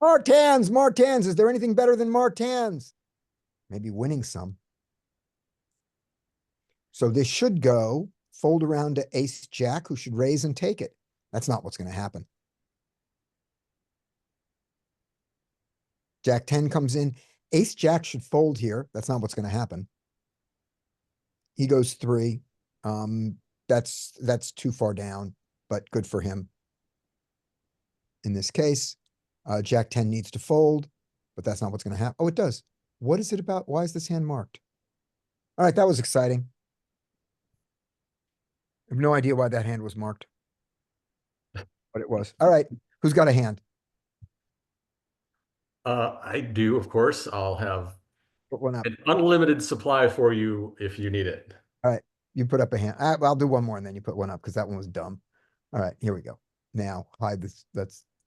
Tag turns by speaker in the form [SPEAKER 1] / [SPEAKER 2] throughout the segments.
[SPEAKER 1] Martans, Martans. Is there anything better than Martans? Maybe winning some. So this should go fold around to ace jack, who should raise and take it. That's not what's going to happen. Jack 10 comes in. Ace jack should fold here. That's not what's going to happen. He goes three. That's too far down, but good for him. In this case, Jack 10 needs to fold, but that's not what's going to happen. Oh, it does. What is it about? Why is this hand marked? All right, that was exciting. I have no idea why that hand was marked, but it was. All right, who's got a hand?
[SPEAKER 2] I do, of course. I'll have
[SPEAKER 1] Put one up.
[SPEAKER 2] an unlimited supply for you if you need it.
[SPEAKER 1] All right, you put up a hand. I'll do one more and then you put one up because that one was dumb. All right, here we go. Now hide this.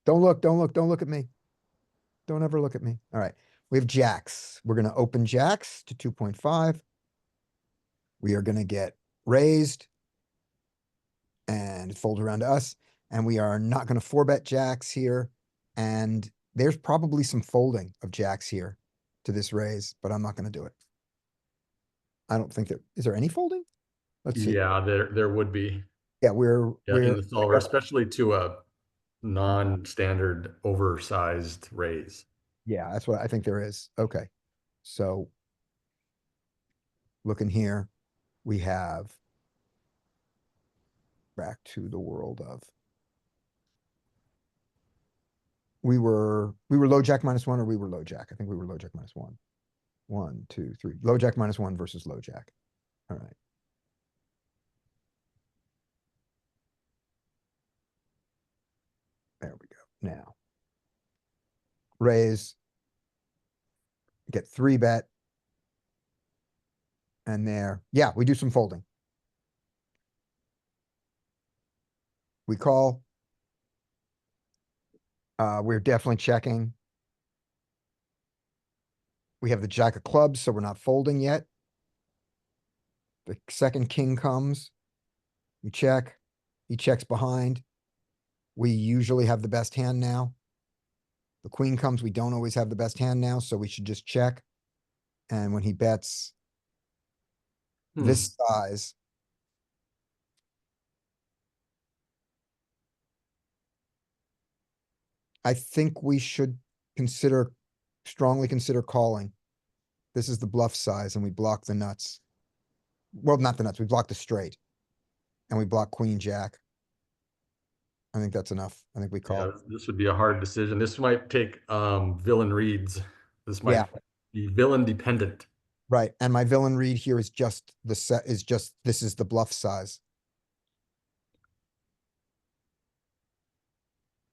[SPEAKER 1] Don't look, don't look at me. Don't ever look at me. All right, we have jacks. We're going to open jacks to 2.5. We are going to get raised and it folds around to us. And we are not going to four bet jacks here. And there's probably some folding of jacks here to this raise, but I'm not going to do it. I don't think is there any folding? Let's see.
[SPEAKER 2] Yeah, there would be.
[SPEAKER 1] Yeah,
[SPEAKER 2] Yeah, in the solver, especially to a non-standard oversized raise.
[SPEAKER 1] yeah, that's what I think there is. Okay. So looking here, we have back to the world of we were low jack -1 or we were low jack. I think we were low jack -1. 1, 2, 3. Low jack -1 versus low jack. All right. There we go. Now raise, get 3-bet. And there, yeah, we do some folding. We call. We're definitely checking. We have the jack of clubs, so we're not folding yet. The second king comes. We check. He checks behind. We usually have the best hand now. The queen comes. We don't always have the best hand now, so we should just check. And when he bets this size, I think we should strongly consider calling. This is the bluff size, and we block the nuts. Well, not the nuts. We block the straight, and we block queen jack. I think that's enough. I think we call.
[SPEAKER 2] Yeah, this would be a hard decision. This might take villain reads. This might
[SPEAKER 1] Yeah,
[SPEAKER 2] be villain dependent.
[SPEAKER 1] right. And my villain read here is just the set is just this is the bluff size.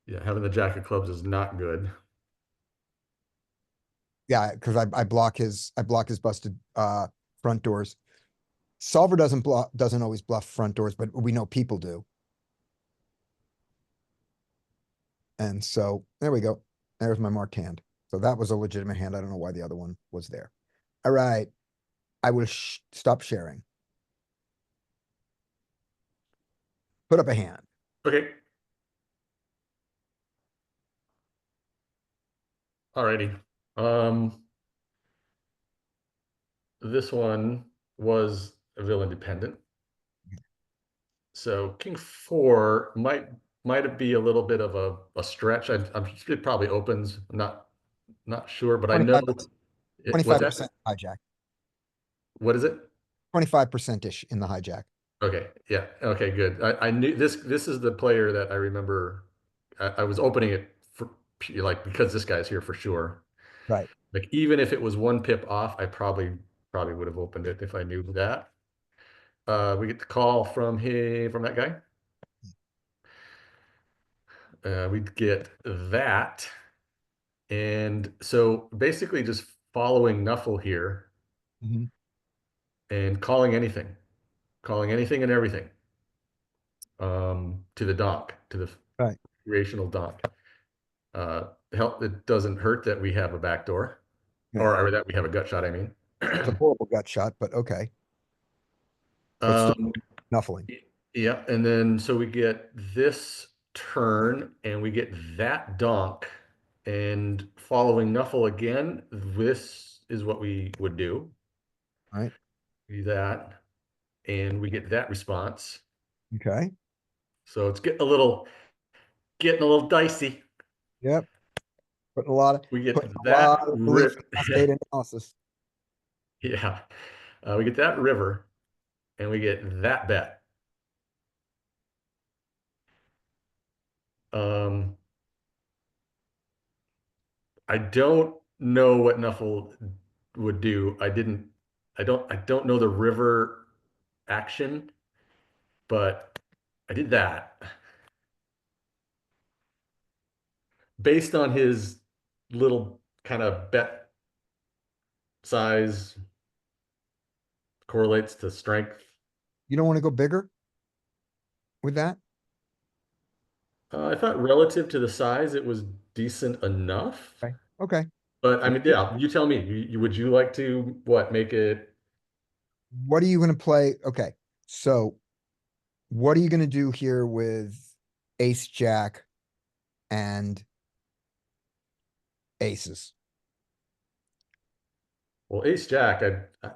[SPEAKER 2] Yeah, having the jack of clubs is not good.
[SPEAKER 1] Yeah, because I block his busted front doors. Solver doesn't always bluff front doors, but we know people do. And so there we go. There's my marked hand. So that was a legitimate hand. I don't know why the other one was there. All right. I will stop sharing. Put up a hand.
[SPEAKER 2] Okay. Alrighty. This one was a villain dependent. So king four might be a little bit of a stretch. It probably opens. I'm not sure, but I know
[SPEAKER 1] 25%,
[SPEAKER 2] what's that?
[SPEAKER 1] 25% hijack.
[SPEAKER 2] What is it?
[SPEAKER 1] 25%-ish in the hijack.
[SPEAKER 2] Okay, yeah, okay, good. I knew this is the player that I remember. I was opening it for like because this guy's here for sure.
[SPEAKER 1] Right.
[SPEAKER 2] Like even if it was one pip off, I probably would have opened it if I knew that. We get the call from that guy. We'd get that. And so basically just following Nuffle here
[SPEAKER 1] Mhm.
[SPEAKER 2] and calling anything and everything to the donk, to the
[SPEAKER 1] Right.
[SPEAKER 2] creational donk. Help, it doesn't hurt that we have a backdoor
[SPEAKER 1] Yeah.
[SPEAKER 2] or that we have a gut shot, I mean.
[SPEAKER 1] It's a horrible gut shot, but okay. But still
[SPEAKER 2] um,
[SPEAKER 1] snuffling.
[SPEAKER 2] yeah, and then so we get this turn and we get that donk And following Nuffle again, this is what we would do.
[SPEAKER 1] Right.
[SPEAKER 2] Do that, and we get that response.
[SPEAKER 1] Okay.
[SPEAKER 2] So it's getting a little dicey.
[SPEAKER 1] Yep.
[SPEAKER 2] We
[SPEAKER 1] Putting
[SPEAKER 2] get
[SPEAKER 1] a lot
[SPEAKER 2] that
[SPEAKER 1] of belief in
[SPEAKER 2] rip.
[SPEAKER 1] us data analysis.
[SPEAKER 2] Yeah. We get that river and we get that bet. Um, I don't know what Nuffle would do. I don't know the river action, but I did that based on his little kind of bet size correlates to strength.
[SPEAKER 1] You don't want to go bigger with that?
[SPEAKER 2] I thought relative to the size, it was decent enough.
[SPEAKER 1] Okay. Okay.
[SPEAKER 2] But I mean, yeah, you tell me. Would you like to what make it?
[SPEAKER 1] What are you going to play? Okay. So what are you going to do here with ace, jack, and aces?
[SPEAKER 2] Well, Ace Jack,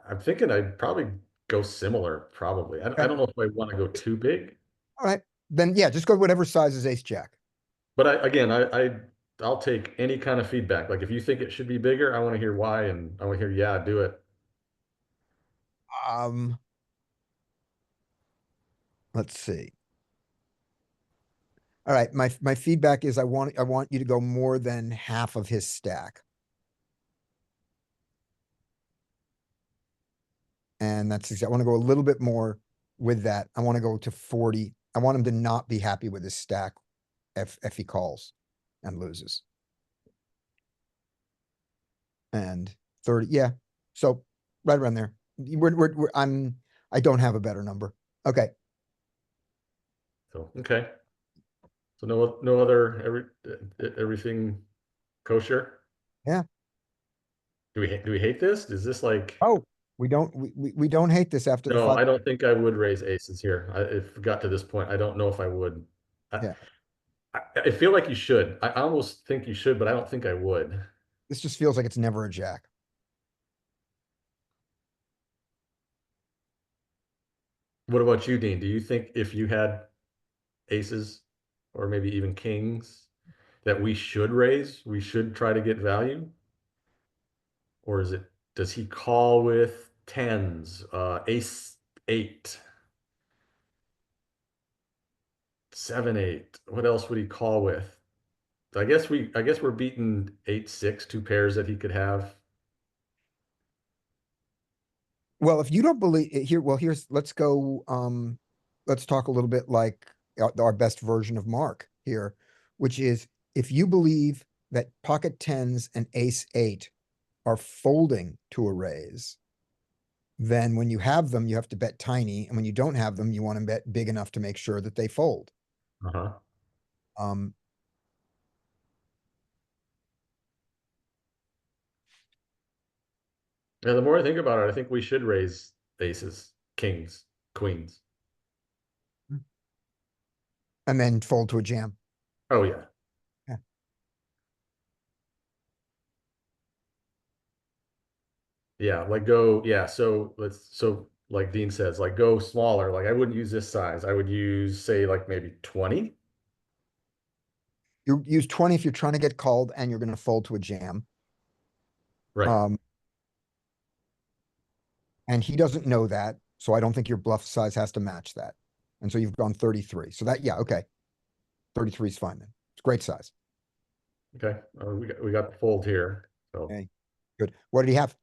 [SPEAKER 2] I'm thinking I'd probably go similar. Probably. I
[SPEAKER 1] Okay.
[SPEAKER 2] don't know if I want to go too big,
[SPEAKER 1] All right. Then yeah, just go whatever size is ace, jack.
[SPEAKER 2] but I'll take any kind of feedback. Like if you think it should be bigger, I want to hear why, and I want to hear yeah, do it.
[SPEAKER 1] Um, let's see. All right. My feedback is I want you to go more than half of his stack. And that's exactly, I want to go a little bit more with that. I want to go to 40. I want him to not be happy with his stack if he calls and loses. And 30, yeah. So right around there. I don't have a better number. Okay.
[SPEAKER 2] So okay. So no other everything kosher.
[SPEAKER 1] Yeah.
[SPEAKER 2] Do we hate this? Is this like?
[SPEAKER 1] Oh, we don't hate this after the
[SPEAKER 2] No,
[SPEAKER 1] five.
[SPEAKER 2] I don't think I would raise aces here. If it got to this point, I don't know if I would. I,
[SPEAKER 1] Yeah.
[SPEAKER 2] I feel like you should. I almost think you should, but I don't think I would.
[SPEAKER 1] This just feels like it's never a jack.
[SPEAKER 2] What about you, Dean? Do you think if you had aces or maybe even kings that we should raise? We should try to get value? Or does he call with tens, ace eight, seven, eight? What else would he call with? I guess we're beating eight, six, two pairs that he could have.
[SPEAKER 1] Well, if you don't believe here, well, let's talk a little bit like our best version of Mark here, which is if you believe that pocket tens and ace eight are folding to a raise, then when you have them, you have to bet tiny. And when you don't have them, you want to bet big enough to make sure that they fold.
[SPEAKER 2] Uh-huh.
[SPEAKER 1] Um,
[SPEAKER 2] Yeah, the more I think about it, I think we should raise aces, kings, queens.
[SPEAKER 1] and then fold to a jam.
[SPEAKER 2] Oh yeah.
[SPEAKER 1] Yeah.
[SPEAKER 2] Yeah, so like Dean says, like go smaller. Like I wouldn't use this size. I would use say like maybe 20.
[SPEAKER 1] You use 20 if you're trying to get called and you're going to fold to a jam.
[SPEAKER 2] Right.
[SPEAKER 1] Um, and he doesn't know that. So I don't think your bluff size has to match that. And so you've gone 33. So that, yeah, okay. 33 is fine then. It's great size.
[SPEAKER 2] Okay. We got the fold here. So
[SPEAKER 1] Okay, good. What did he have?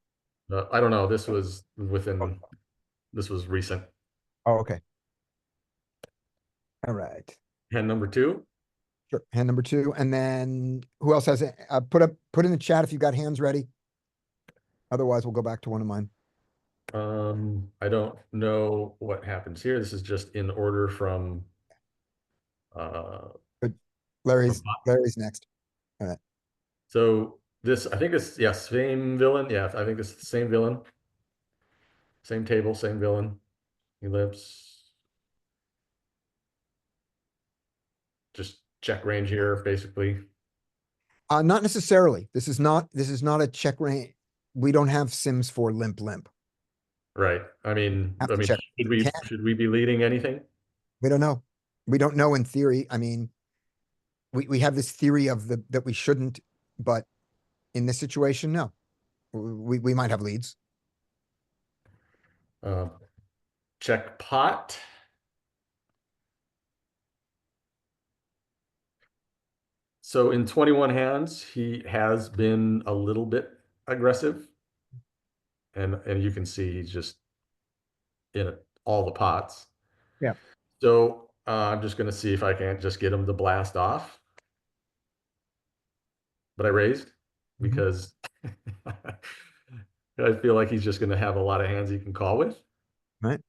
[SPEAKER 2] I don't know. This was recent.
[SPEAKER 1] Oh, okay. All right.
[SPEAKER 2] Hand number two.
[SPEAKER 1] Sure. Hand number two. And then who else has it? Put in the chat if you've got hands ready. Otherwise, we'll go back to one of mine.
[SPEAKER 2] I don't know what happens here. This is just in order uh
[SPEAKER 1] Good.
[SPEAKER 2] from
[SPEAKER 1] Larry's next. All right.
[SPEAKER 2] so this I think it's yeah, same villain. Yeah, I think it's the same villain. Same table, same villain. He lives just check range here, basically.
[SPEAKER 1] Not necessarily. This is not a check range. We don't have sims for limp limp.
[SPEAKER 2] Right.
[SPEAKER 1] Have to check. Can,
[SPEAKER 2] should we be leading anything?
[SPEAKER 1] we don't know. We don't know in theory. I mean, we have this theory of that we shouldn't, but in this situation, no. We might have leads.
[SPEAKER 2] Uh, check pot. So in 21 hands, he has been a little bit aggressive. And you can see he's just in all the pots.
[SPEAKER 1] Yeah.
[SPEAKER 2] So I'm just gonna see if I can't just get him to blast off. But I raised
[SPEAKER 1] Mhm.
[SPEAKER 2] because I feel like he's just gonna have a lot of hands he can call with.
[SPEAKER 1] Right.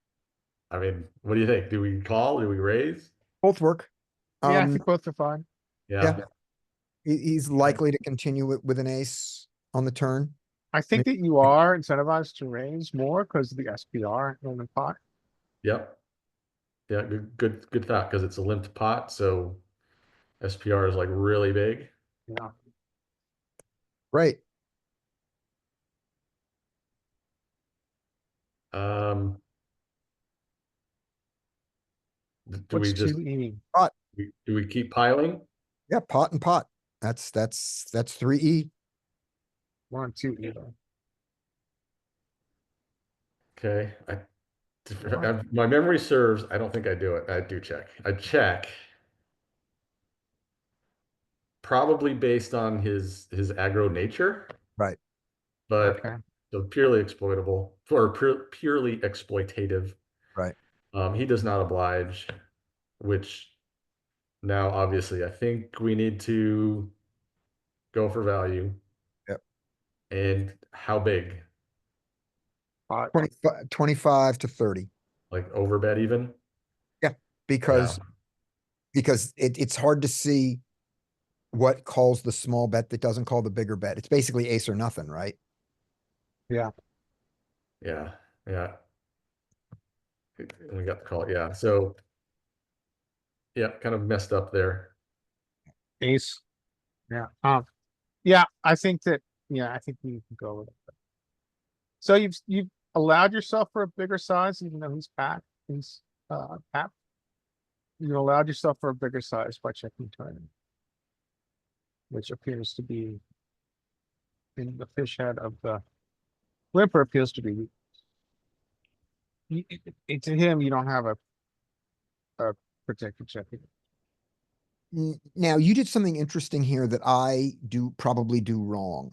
[SPEAKER 2] I mean, what do you think? Do we call? Do we raise?
[SPEAKER 1] Both work.
[SPEAKER 3] Yeah, I think both are fine.
[SPEAKER 2] Yeah.
[SPEAKER 1] Yeah. He's likely to continue it with an ace on the turn.
[SPEAKER 3] I think that you are incentivized to raise more because of the SPR in the pot.
[SPEAKER 2] Yep. Yeah, good thought, because it's a limped pot, so SPR is like really big.
[SPEAKER 3] Yeah.
[SPEAKER 1] Right.
[SPEAKER 2] Um, do we
[SPEAKER 3] What's
[SPEAKER 2] just,
[SPEAKER 3] 2E?
[SPEAKER 2] do we keep piling?
[SPEAKER 1] Yeah, pot and pot. That's 3E.
[SPEAKER 3] We're on 2E though.
[SPEAKER 2] Okay,
[SPEAKER 3] What?
[SPEAKER 2] my memory serves, I don't think I do it. I do check. I check. Probably based on his aggro nature,
[SPEAKER 1] Right.
[SPEAKER 2] but
[SPEAKER 3] Okay.
[SPEAKER 2] so purely exploitable or purely exploitative.
[SPEAKER 1] Right.
[SPEAKER 2] He does not oblige, which now obviously I think we need to go for value.
[SPEAKER 1] Yep.
[SPEAKER 2] And how big?
[SPEAKER 3] Pot.
[SPEAKER 1] 25 to 30.
[SPEAKER 2] Like overbet even?
[SPEAKER 1] Yeah.
[SPEAKER 2] Yeah.
[SPEAKER 1] Because it's hard to see what calls the small bet that doesn't call the bigger bet. It's basically ace or nothing, right?
[SPEAKER 3] Yeah.
[SPEAKER 2] Yeah. Yeah. We got the call. Yeah. So yeah, kind of messed up there.
[SPEAKER 3] Ace. Yeah. Yeah, I think that, yeah, I think we can go with it. So you've allowed yourself for a bigger size, even though he's packed. You allowed yourself for a bigger size by checking turn. Which appears to be in the fish head of the limper appears to be. To him, you don't have a protected checking.
[SPEAKER 1] Now you did something interesting here that I probably do wrong,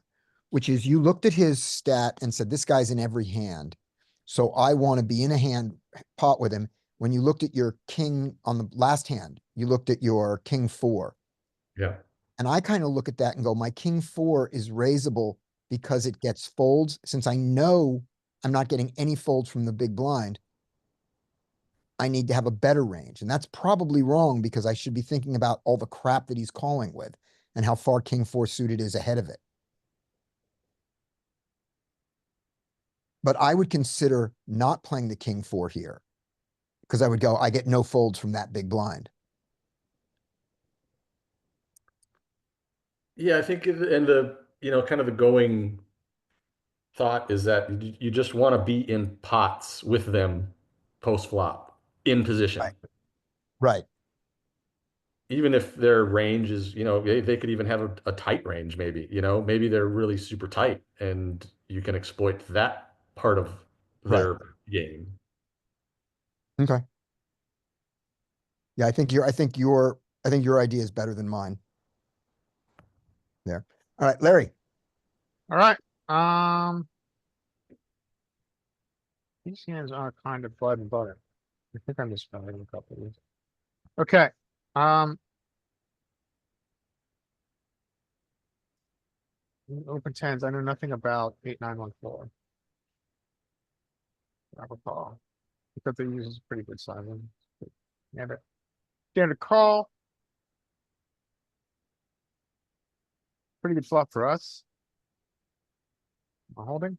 [SPEAKER 1] which is you looked at his stat and said, this guy's in every hand. So I want to be in a hand pot with him. When you looked at your king on the last hand, you looked at your king 4.
[SPEAKER 2] Yeah.
[SPEAKER 1] And I kind of look at that and go, my king 4 is raisable because it gets folds. Since I know I'm not getting any folds from the big blind, I need to have a better range. And that's probably wrong because I should be thinking about all the crap that he's calling with and how far king 4 suited is ahead of it. But I would consider not playing the king 4 here because I would go, I get no folds from that big blind.
[SPEAKER 2] Yeah, I think, and the, kind of the going thought is that you just want to be in pots with them post flop in position.
[SPEAKER 1] Right. Right.
[SPEAKER 2] Even if their range is, they could even have a tight range, maybe, maybe they're really super tight and you can exploit that part of
[SPEAKER 1] Right.
[SPEAKER 2] their game.
[SPEAKER 1] Okay. Yeah, I think your idea is better than mine. There. All right, Larry.
[SPEAKER 3] All right. These hands are kind of blood and butter. I think I'm just spelling a couple of these. Okay. Um. Open tens. I know nothing about 8914. I recall because they use pretty good sizing. Standard call. Pretty good flop for us. I'm holding.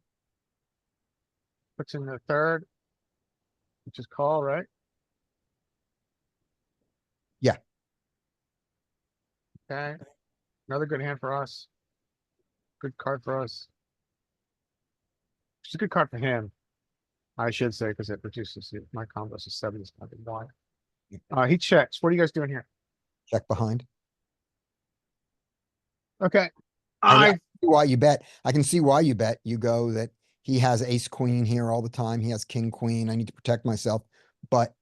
[SPEAKER 3] Puts in the third, which is call, right?
[SPEAKER 1] Yeah.
[SPEAKER 3] Okay. Another good hand for us. Good card for us. It's a good card for him. I should say, because it reduces my combos to 7 is not why. He checks. What are you guys doing here?
[SPEAKER 1] Check behind.
[SPEAKER 3] Okay.
[SPEAKER 1] I
[SPEAKER 3] I
[SPEAKER 1] see why you bet. I can see why you bet. You go that he has ace queen here all the time. He has king queen. I need to protect myself, but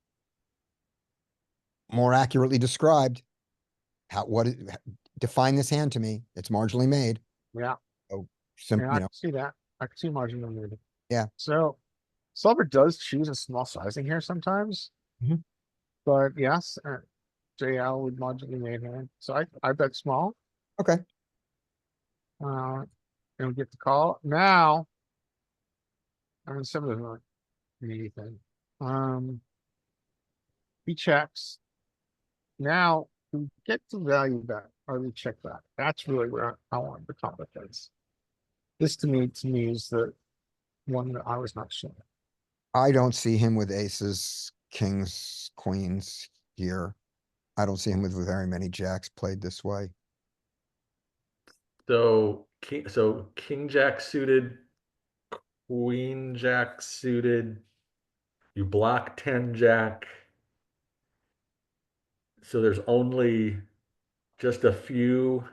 [SPEAKER 1] more accurately described, define this hand to me. It's marginally made.
[SPEAKER 3] yeah,
[SPEAKER 1] Simple,
[SPEAKER 3] I
[SPEAKER 1] you
[SPEAKER 3] can
[SPEAKER 1] know,
[SPEAKER 3] see that. I can see margin of error.
[SPEAKER 1] Yeah.
[SPEAKER 3] So solver does choose a small sizing here sometimes.
[SPEAKER 1] Mhm.
[SPEAKER 3] But yes, JL would marginally made hand. So I bet small.
[SPEAKER 1] okay.
[SPEAKER 3] And we get the call. Now, I mean, some of them aren't anything. He checks. Now, we get the value back, or we check back. That's really where I want the competence. This to me is the one that I was not sure.
[SPEAKER 1] I don't see him with aces, kings, queens here. I don't see him with very many jacks played this way.
[SPEAKER 2] So king jack suited, queen jack suited. You block 10 jack. So there's only just a few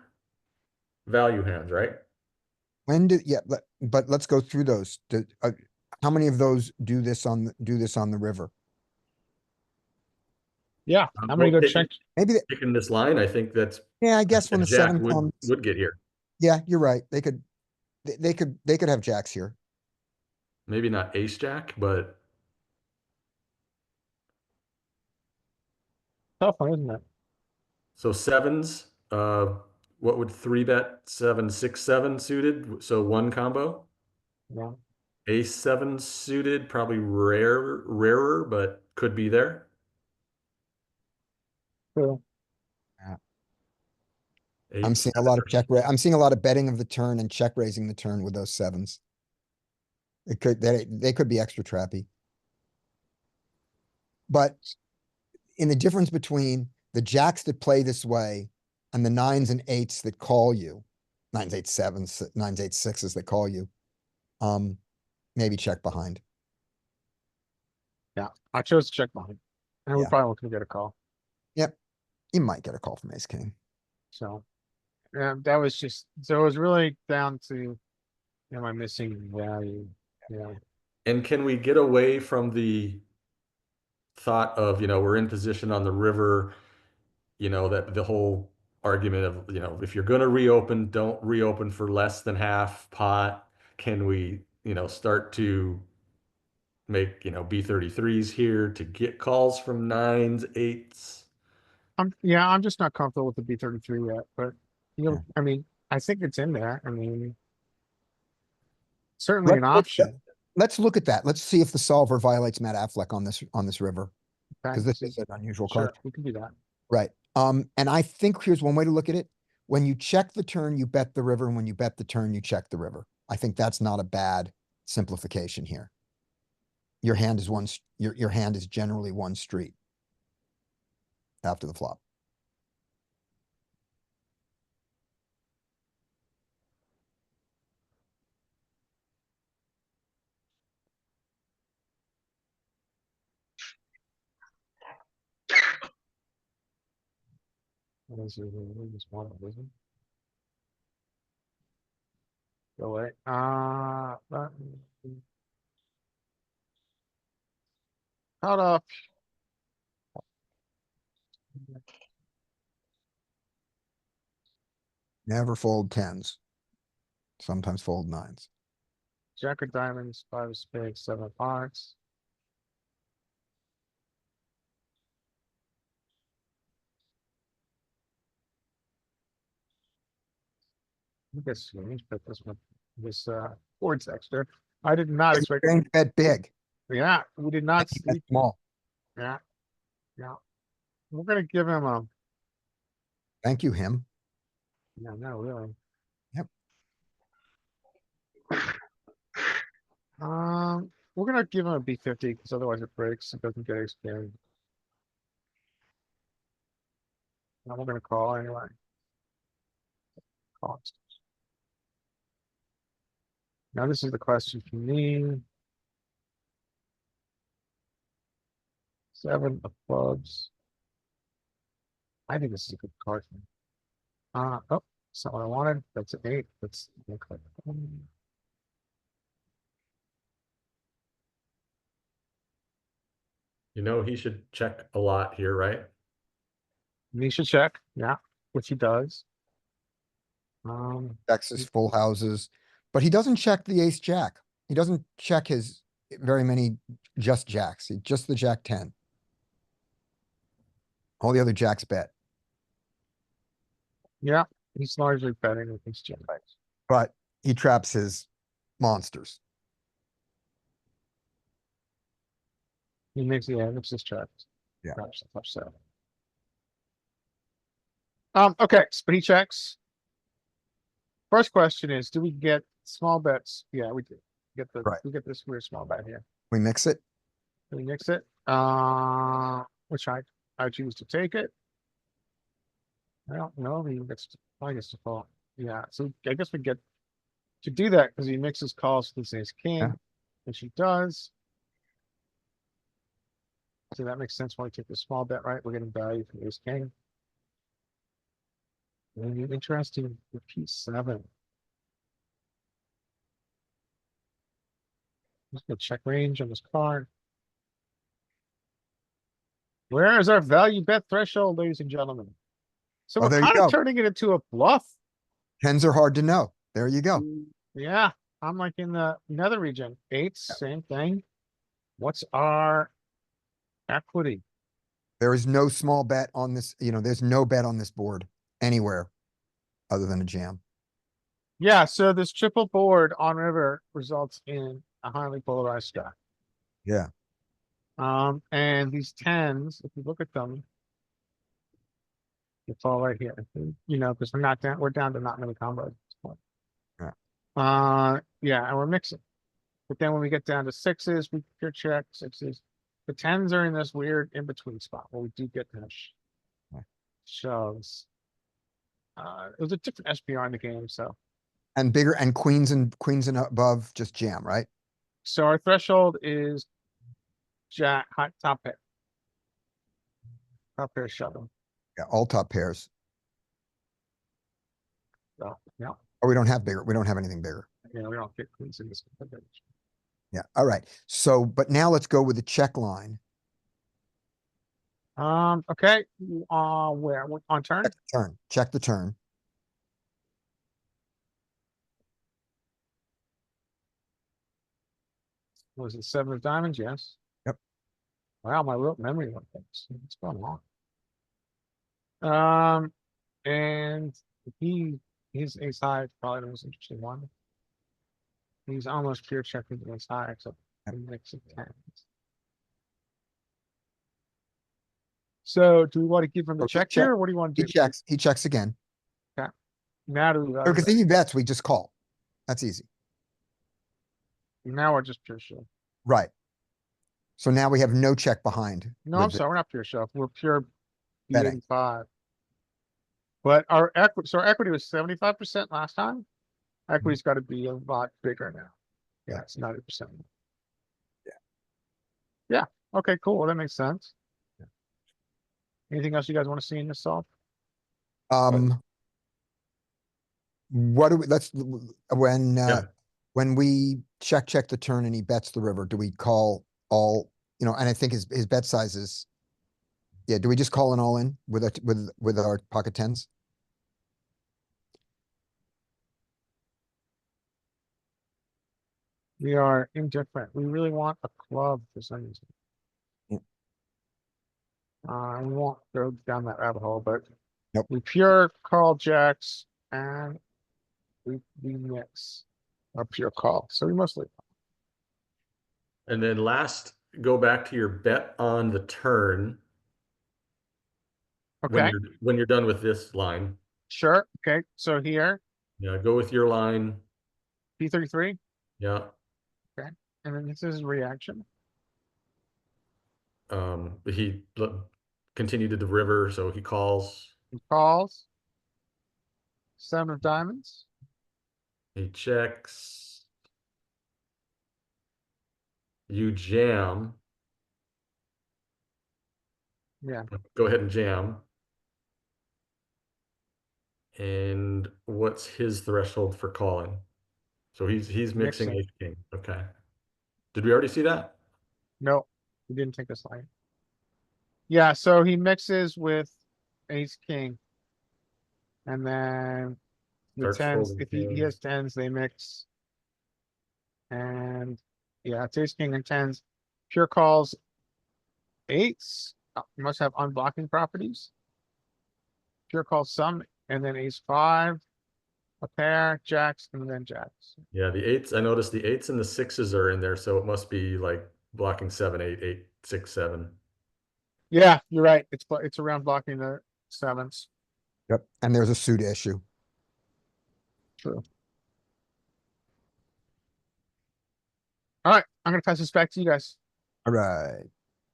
[SPEAKER 2] value hands, right?
[SPEAKER 1] When did, yeah, but let's go through those. How many of those do this on the river?
[SPEAKER 3] Yeah, I'm gonna
[SPEAKER 2] Well,
[SPEAKER 3] go check.
[SPEAKER 1] Maybe,
[SPEAKER 2] taking this line, I think that's
[SPEAKER 1] yeah, I guess
[SPEAKER 2] a
[SPEAKER 1] when the
[SPEAKER 2] jack
[SPEAKER 1] 7 comes,
[SPEAKER 2] would get here.
[SPEAKER 1] yeah, you're right. They could have jacks here.
[SPEAKER 2] Maybe not ace jack, but
[SPEAKER 3] Tough one, isn't it?
[SPEAKER 2] so sevens. What would 3-bet 7, 6, 7 suited? So one combo.
[SPEAKER 3] Yeah.
[SPEAKER 2] Ace 7 suited, probably rarer, but could be there.
[SPEAKER 3] True.
[SPEAKER 1] I'm
[SPEAKER 2] Eight,
[SPEAKER 1] seeing a lot of I'm seeing a lot of betting of the turn and check raising the turn with those 7s. They could be extra trappy. But in the difference between the jacks that play this way and the 9s and 8s that call you, 9s, 8s, 7s, 9s, 8s, 6s that call you, maybe check behind.
[SPEAKER 3] Yeah, I chose to check behind. And we
[SPEAKER 1] Yeah.
[SPEAKER 3] probably won't get a call.
[SPEAKER 1] Yep. You might get a call from ace king.
[SPEAKER 3] So, yeah, that was just, so it was really down to, am I missing value? Yeah.
[SPEAKER 2] And can we get away from the thought of, we're in position on the river, that the whole argument of, if you're going to reopen, don't reopen for less than half pot. Can we, start to make, B33s here to get calls from 9s, 8s?
[SPEAKER 3] I'm just not comfortable with the B33 yet, but you
[SPEAKER 1] Yeah.
[SPEAKER 3] know, I mean, I think it's in there. I mean, certainly
[SPEAKER 1] Let's
[SPEAKER 3] an
[SPEAKER 1] look,
[SPEAKER 3] option.
[SPEAKER 1] let's look at that. Let's see if the solver violates Matt Affleck on this river.
[SPEAKER 3] Okay,
[SPEAKER 1] Because this
[SPEAKER 3] so-
[SPEAKER 1] is an unusual
[SPEAKER 3] Sure,
[SPEAKER 1] card.
[SPEAKER 3] we can do that.
[SPEAKER 1] Right. And I think here's one way to look at it. When you check the turn, you bet the river, and when you bet the turn, you check the river. I think that's not a bad simplification here. Your hand is your hand is generally one street after the flop.
[SPEAKER 3] What is it? What is this one, isn't it? Go away. Cut off.
[SPEAKER 1] Never fold 10s. Sometimes fold 9s.
[SPEAKER 3] Jack of diamonds, 5 of spades, 7 of hearts. I guess strange, but this board's extra. I did not
[SPEAKER 1] It's
[SPEAKER 3] expect.
[SPEAKER 1] strange to bet big.
[SPEAKER 3] Yeah, we did not
[SPEAKER 1] You bet
[SPEAKER 3] see.
[SPEAKER 1] small.
[SPEAKER 3] Yeah, yeah. We're gonna give him a.
[SPEAKER 1] Thank you, him.
[SPEAKER 3] No, no, really.
[SPEAKER 1] Yep.
[SPEAKER 3] We're gonna give him a B50 because otherwise it breaks. It doesn't get expanded. Now we're gonna call anyway. cost. Now this is the question for me. 7 of clubs. I think this is a good card. Oh, that's not what I wanted. That's an 8. That's okay.
[SPEAKER 2] You know, he should check a lot here, right?
[SPEAKER 3] He should check, yeah, which he does.
[SPEAKER 1] Checks his full houses, but he doesn't check the ace jack. He doesn't check his very many just jacks, just the jack 10. All the other jacks bet,
[SPEAKER 3] Yeah, he's largely betting with these jacks.
[SPEAKER 1] but he traps his monsters.
[SPEAKER 3] He makes his checks.
[SPEAKER 1] Yeah.
[SPEAKER 3] Perhaps the flush set. Okay, but he checks. First question is, do we get small bets? Yeah, we do.
[SPEAKER 1] Right.
[SPEAKER 3] We get this weird small bet here.
[SPEAKER 1] We mix it.
[SPEAKER 3] Do we mix it? Which I choose to take it. I don't know. He gets I guess to fall. Yeah, so I guess we get to do that because he mixes calls with his ace king,
[SPEAKER 1] Yeah.
[SPEAKER 3] which he does. So that makes sense when we take the small bet, right? We're getting value from ace king. And interesting with P7. Just gonna check range on this card. Where is our value bet threshold, ladies and gentlemen? So
[SPEAKER 1] Oh,
[SPEAKER 3] we're
[SPEAKER 1] there you
[SPEAKER 3] kind of
[SPEAKER 1] go.
[SPEAKER 3] turning it into a bluff.
[SPEAKER 1] Tens are hard to know. There you go.
[SPEAKER 3] Yeah, I'm like in the nether region. Eights, same thing. What's our equity?
[SPEAKER 1] There is no small bet on this, there's no bet on this board anywhere other than a jam.
[SPEAKER 3] Yeah, so this triple board on river results in a highly polarized stack.
[SPEAKER 1] Yeah.
[SPEAKER 3] And these tens, if you look at them, it's all right here, because we're down to not many combos at this point. Yeah, and we're mixing. But then when we get down to sixes, we pure check sixes. The tens are in this weird in-between spot where we do get push. Shoves. It was a different SPR in the game, so.
[SPEAKER 1] And bigger and queens and above just jam, right?
[SPEAKER 3] So our threshold is jack, hot top pair. Top pair shove them.
[SPEAKER 1] Yeah, all top pairs.
[SPEAKER 3] So, yeah,
[SPEAKER 1] Or we don't have bigger. We don't have anything bigger.
[SPEAKER 3] we don't get queens in this.
[SPEAKER 1] Yeah. All right. So, but now let's go with the check line.
[SPEAKER 3] Okay, where, on turn?
[SPEAKER 1] Check the turn. Check the turn.
[SPEAKER 3] Was it 7 of diamonds? Yes.
[SPEAKER 1] Yep.
[SPEAKER 3] Wow, my real memory went things. What's going on? And his ace high is probably the most interesting one. He's almost pure checking the ace high, except a mix of tens. So do we want to give him the
[SPEAKER 1] Okay,
[SPEAKER 3] check
[SPEAKER 1] check.
[SPEAKER 3] here, or what do you want to
[SPEAKER 1] He
[SPEAKER 3] do?
[SPEAKER 1] checks. He checks again.
[SPEAKER 3] Now do we,
[SPEAKER 1] Because if he bets, we just call. That's easy.
[SPEAKER 3] now we're just pure shove.
[SPEAKER 1] Right. So now we have no check behind.
[SPEAKER 3] No, I'm
[SPEAKER 1] with the-
[SPEAKER 3] sorry, we're not pure shove. We're pure
[SPEAKER 1] Betting.
[SPEAKER 3] B85. But our equity was 75% last time. Equity's got to be a lot bigger now. Yeah, it's 90%. Yeah. Okay, cool. That makes sense.
[SPEAKER 1] Yeah.
[SPEAKER 3] Anything else you guys want to see in this solve?
[SPEAKER 1] What do we,
[SPEAKER 2] Yeah.
[SPEAKER 1] when we check the turn and he bets the river, do we call all, and I think his bet size is, yeah, do we just call an all in with our pocket tens?
[SPEAKER 3] We are indifferent. We really want a club for some reason. We won't go down that rabbit hole, but
[SPEAKER 1] Nope.
[SPEAKER 3] we pure call jacks and we mix our pure call. So we mostly,
[SPEAKER 2] And then last, go back to your bet on the turn
[SPEAKER 3] okay,
[SPEAKER 2] when you're done with this line.
[SPEAKER 3] sure. Okay, so here,
[SPEAKER 2] Yeah, go with your line.
[SPEAKER 3] P33,
[SPEAKER 2] Yeah.
[SPEAKER 3] and then this is reaction.
[SPEAKER 2] He continued to the river, so he calls.
[SPEAKER 3] He calls. seven of diamonds.
[SPEAKER 2] He checks. You jam.
[SPEAKER 3] Yeah,
[SPEAKER 2] Go ahead and jam. And what's his threshold for calling? So he's mixing
[SPEAKER 3] Mixing.
[SPEAKER 2] ace king. Okay. Did we already see that?
[SPEAKER 3] no, he didn't take this line. Yeah, so he mixes with ace king. And then with
[SPEAKER 2] Starts
[SPEAKER 3] tens,
[SPEAKER 2] folding
[SPEAKER 3] if he
[SPEAKER 2] tens.
[SPEAKER 3] has tens, they mix. And yeah, it's ace king and tens. Pure calls eights, must have unblocking properties. Pure calls some, and then ace five, a pair, jacks, and then jacks.
[SPEAKER 2] Yeah, the eights. I noticed the eights and the sixes are in there, so it must be like blocking 7, 8, 8, 6, 7.
[SPEAKER 3] Yeah, you're right. It's around blocking the sevens.
[SPEAKER 1] Yep, and there's a suit issue.
[SPEAKER 3] True. Alright, I'm gonna pass this back to you guys.
[SPEAKER 1] Alright.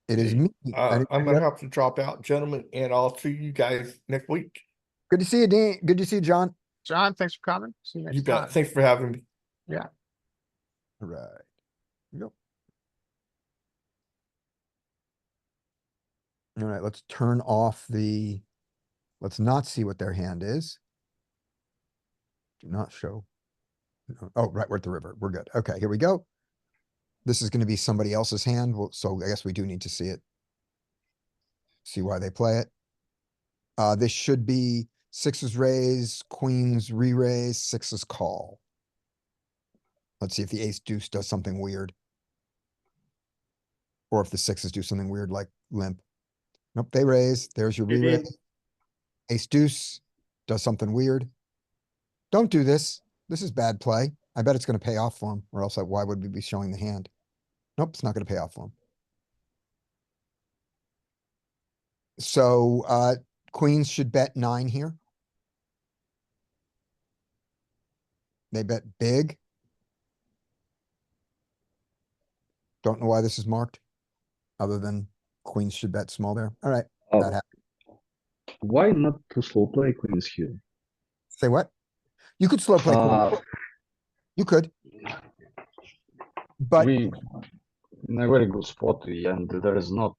[SPEAKER 1] It is
[SPEAKER 4] Okay,
[SPEAKER 1] me.
[SPEAKER 4] I'm
[SPEAKER 1] Anybody
[SPEAKER 4] gonna
[SPEAKER 1] else?
[SPEAKER 4] have to drop out, gentlemen, and I'll see you guys next week.
[SPEAKER 1] Good to see you, Dean. Good to see you, John.
[SPEAKER 3] John, thanks for coming. See you
[SPEAKER 4] You
[SPEAKER 3] next
[SPEAKER 4] bet.
[SPEAKER 3] time.
[SPEAKER 4] Thanks for having me.
[SPEAKER 1] Alright. Yep. Alright, let's turn off the, let's not see what their hand is. Do not show. No. Oh, right, we're at the river. We're good. Okay, here we go. This is gonna be somebody else's hand, well, so I guess we do need to see it. See why they play it. This should be sixes raise, queens re-raise, sixes call. Let's see if the ace deuce does something weird. Or if the sixes do something weird like limp. Nope, they raise. There's your
[SPEAKER 2] You did.
[SPEAKER 1] re-raise. Ace deuce does something weird. Don't do this. This is bad play. I bet it's gonna pay off for him, or else why would we be showing the hand? Nope, it's not gonna pay off for him. So, queens should bet 9 here. They bet big. Don't know why this is marked. Other than queens should bet small there. Alright, that
[SPEAKER 5] Oh,
[SPEAKER 1] happened.
[SPEAKER 5] why not to slow play queens here?
[SPEAKER 1] Say what? You could slow play queen.
[SPEAKER 5] Uh,
[SPEAKER 1] You could. But
[SPEAKER 5] we in a very good spot and there is not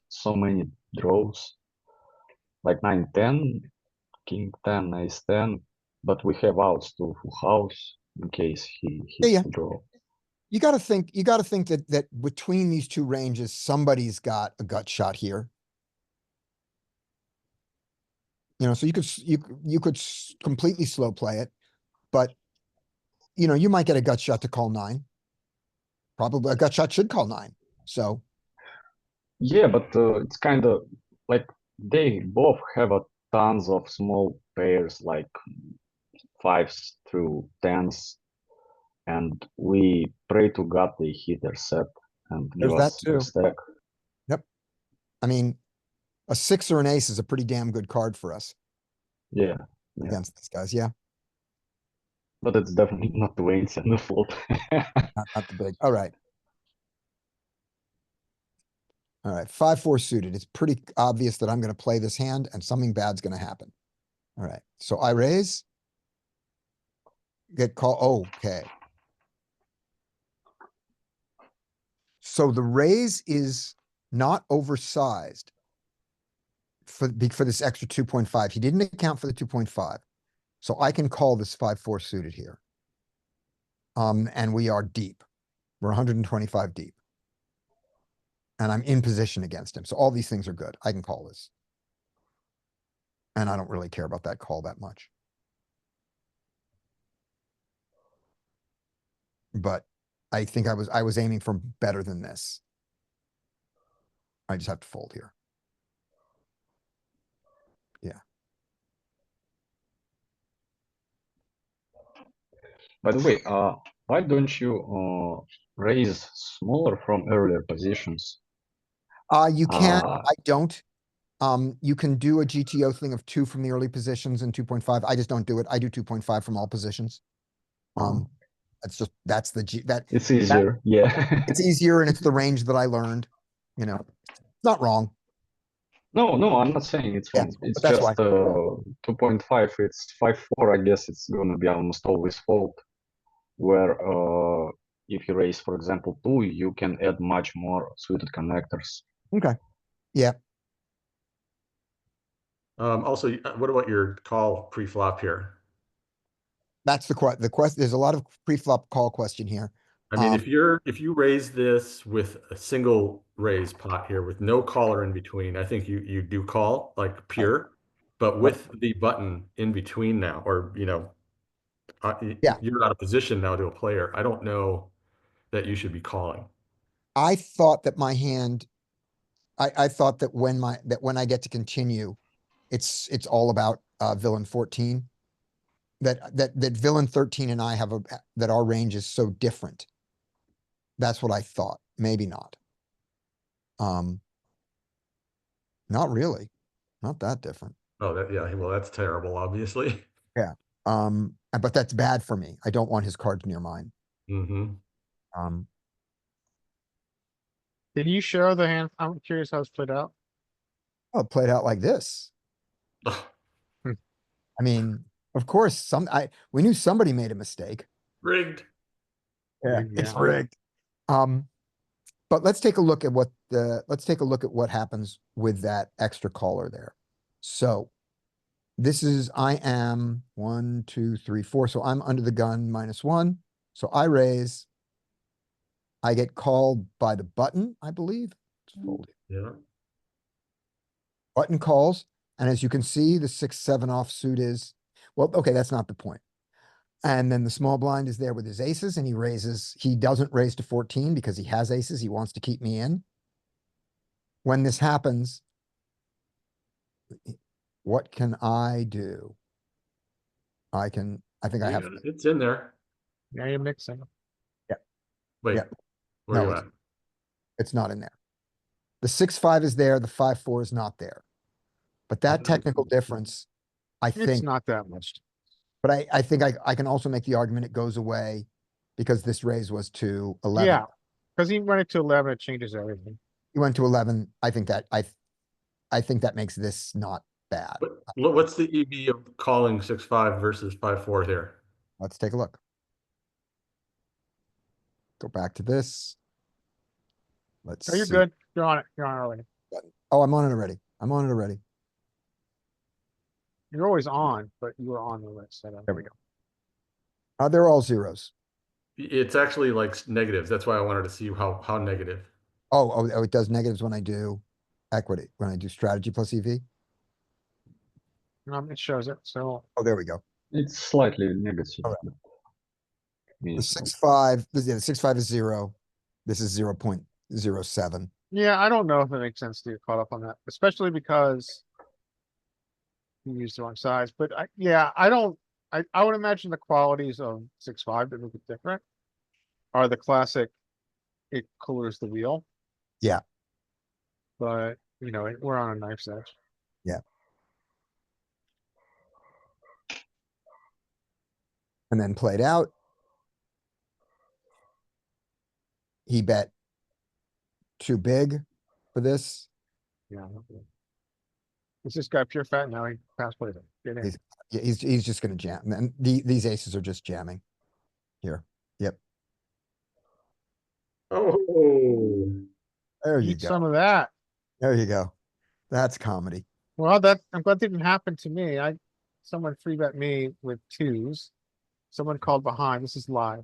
[SPEAKER 5] so many draws. Like 9-10, king 10, ace 10, but we have outs to full house in case he hits
[SPEAKER 1] Yeah.
[SPEAKER 5] the draw.
[SPEAKER 1] you gotta think that between these two ranges, somebody's got a gut shot here. You know, so you could completely slow play it, but you know, you might get a gut shot to call 9. Probably a gut shot should call 9. So,
[SPEAKER 5] Yeah, but it's kind of like they both have a tons of small pairs like 5s through 10s, and we pray to God they hit their set and give
[SPEAKER 1] There's that
[SPEAKER 5] us their
[SPEAKER 1] too.
[SPEAKER 5] stack.
[SPEAKER 1] I mean, a 6 or an ace is a pretty damn good card for us
[SPEAKER 5] Yeah, yeah.
[SPEAKER 1] against these guys. Yeah,
[SPEAKER 5] But it's definitely not the Wayne's and the fault.
[SPEAKER 1] not the big. Alright. Alright, 5-4 suited. It's pretty obvious that I'm gonna play this hand and something bad's gonna happen. Alright, so I raise. Get call, okay. So the raise is not oversized. For this extra 2.5. He didn't account for the 2.5. So I can call this 5-4 suited here. And we are deep. We're 125 deep. And I'm in position against him. So all these things are good. I can call this. And I don't really care about that call that much. But I think I was aiming for better than this. I just have to fold here.
[SPEAKER 5] By the way, why don't you raise smaller from earlier positions?
[SPEAKER 1] You can,
[SPEAKER 5] Uh,
[SPEAKER 1] I don't. You can do a GTO thing of 2 from the early positions and 2.5. I just don't do it. I do 2.5 from all positions. That's the
[SPEAKER 5] It's easier, yeah.
[SPEAKER 1] it's easier and it's the range that I learned, you know, it's not wrong.
[SPEAKER 5] No, no, I'm not saying it's
[SPEAKER 1] Yeah,
[SPEAKER 5] wrong. It's
[SPEAKER 1] but that's
[SPEAKER 5] just
[SPEAKER 1] why.
[SPEAKER 5] 2.5. It's 5-4. I guess it's gonna be almost always fold. Where if you raise, for example, 2, you can add much more suited connectors.
[SPEAKER 1] Okay. Yeah,
[SPEAKER 2] Also, what about your call pre-flop here?
[SPEAKER 1] that's the question. There's a lot of pre-flop call question here.
[SPEAKER 2] I mean,
[SPEAKER 1] Um,
[SPEAKER 2] if you raise this with a single raise pot here with no caller in between, I think you do call like pure, but with the button in between now, or
[SPEAKER 1] Yeah.
[SPEAKER 2] you're out of position now to a player. I don't know that you should be calling.
[SPEAKER 1] I thought that my hand, I thought that when I get to continue, it's all about villain 14. That villain 13 and I have that our range is so different. That's what I thought. Maybe not. Um, not really. Not that different.
[SPEAKER 2] Oh, yeah, well, that's terrible, obviously.
[SPEAKER 1] But that's bad for me. I don't want his cards near mine.
[SPEAKER 2] Hmm.
[SPEAKER 1] Um,
[SPEAKER 3] Did you show the hand? I'm curious how it's played out.
[SPEAKER 1] oh, it played out like this. I mean, of course, we knew somebody made a mistake.
[SPEAKER 2] Rigged.
[SPEAKER 1] Yeah,
[SPEAKER 3] Yeah.
[SPEAKER 1] it's rigged. But let's take a look at what happens with that extra caller there. So I am 1, 2, 3, 4. So I'm under the gun -1. So I raise. I get called by the button, I believe. It's folded.
[SPEAKER 2] Yeah.
[SPEAKER 1] Button calls. And as you can see, the 6-7 offsuit is, well, okay, that's not the point. And then the small blind is there with his aces and he raises, he doesn't raise to 14 because he has aces. He wants to keep me in. When this happens, what can I do? I think I have,
[SPEAKER 2] It's in there.
[SPEAKER 3] Now you're mixing.
[SPEAKER 2] Wait,
[SPEAKER 1] Yeah.
[SPEAKER 2] where
[SPEAKER 1] No,
[SPEAKER 2] you at?
[SPEAKER 1] it's not in there. The 6-5 is there, the 5-4 is not there. But that technical difference, I
[SPEAKER 3] It's
[SPEAKER 1] think,
[SPEAKER 3] not that much.
[SPEAKER 1] but I think I can also make the argument it goes away because this raise was to 11.
[SPEAKER 3] Yeah, because he went it to 11, it changes everything.
[SPEAKER 1] He went to 11. I think that makes this not bad.
[SPEAKER 2] What's the EV of calling 6-5 versus 5-4 here?
[SPEAKER 1] Let's take a look. Go back to this. Let's
[SPEAKER 3] Oh, you're
[SPEAKER 1] see.
[SPEAKER 3] good. You're on it. You're on it already.
[SPEAKER 1] Oh, I'm on it already. I'm on it already.
[SPEAKER 3] You're always on, but you were on the list.
[SPEAKER 1] There we go. They're all zeros.
[SPEAKER 2] It's actually like negatives. That's why I wanted to see how negative.
[SPEAKER 1] Oh, it does negatives when I do equity, when I do strategy plus EV.
[SPEAKER 3] It shows it. So
[SPEAKER 1] Oh, there we go.
[SPEAKER 5] It's slightly negative.
[SPEAKER 1] Alright.
[SPEAKER 5] but
[SPEAKER 1] The
[SPEAKER 5] meaningful.
[SPEAKER 1] 6-5, the 6-5 is 0. This is 0.07.
[SPEAKER 3] yeah, I don't know if it makes sense to get caught up on that, especially because you used the wrong size. But I would imagine the qualities of 6-5 that make it different are the classic. It coolers the wheel.
[SPEAKER 1] Yeah.
[SPEAKER 3] But we're on a knife's edge.
[SPEAKER 1] And then played out. He bet too big for this.
[SPEAKER 3] Yeah. Is this guy pure fat? Now he pass plays it. Get in.
[SPEAKER 1] Yeah, he's just gonna jam. And these aces are just jamming here. Yep.
[SPEAKER 2] Oh,
[SPEAKER 1] There you
[SPEAKER 3] Eat
[SPEAKER 1] go.
[SPEAKER 3] some of that.
[SPEAKER 1] There you go. That's comedy.
[SPEAKER 3] Well, I'm glad that didn't happen to me. Someone free bet me with 2s. Someone called behind. This is live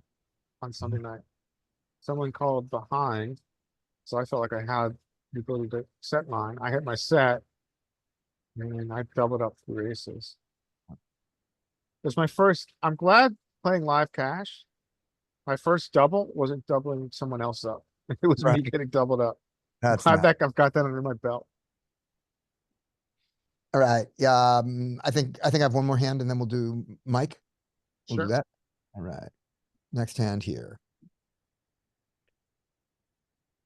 [SPEAKER 3] on Sunday night. Someone called behind. So I felt like I had the ability to set mine. I hit my set. And I doubled up 3 aces. It was my first, I'm glad playing live cash. My first double wasn't doubling someone else up. It was me
[SPEAKER 1] Right.
[SPEAKER 3] getting doubled up.
[SPEAKER 1] That's
[SPEAKER 3] Glad
[SPEAKER 1] nice.
[SPEAKER 3] I've got that under my belt.
[SPEAKER 1] All right. Yeah. I think I have one more hand and then we'll do Mike. We'll do
[SPEAKER 3] Sure.
[SPEAKER 1] that. All right. Next hand here.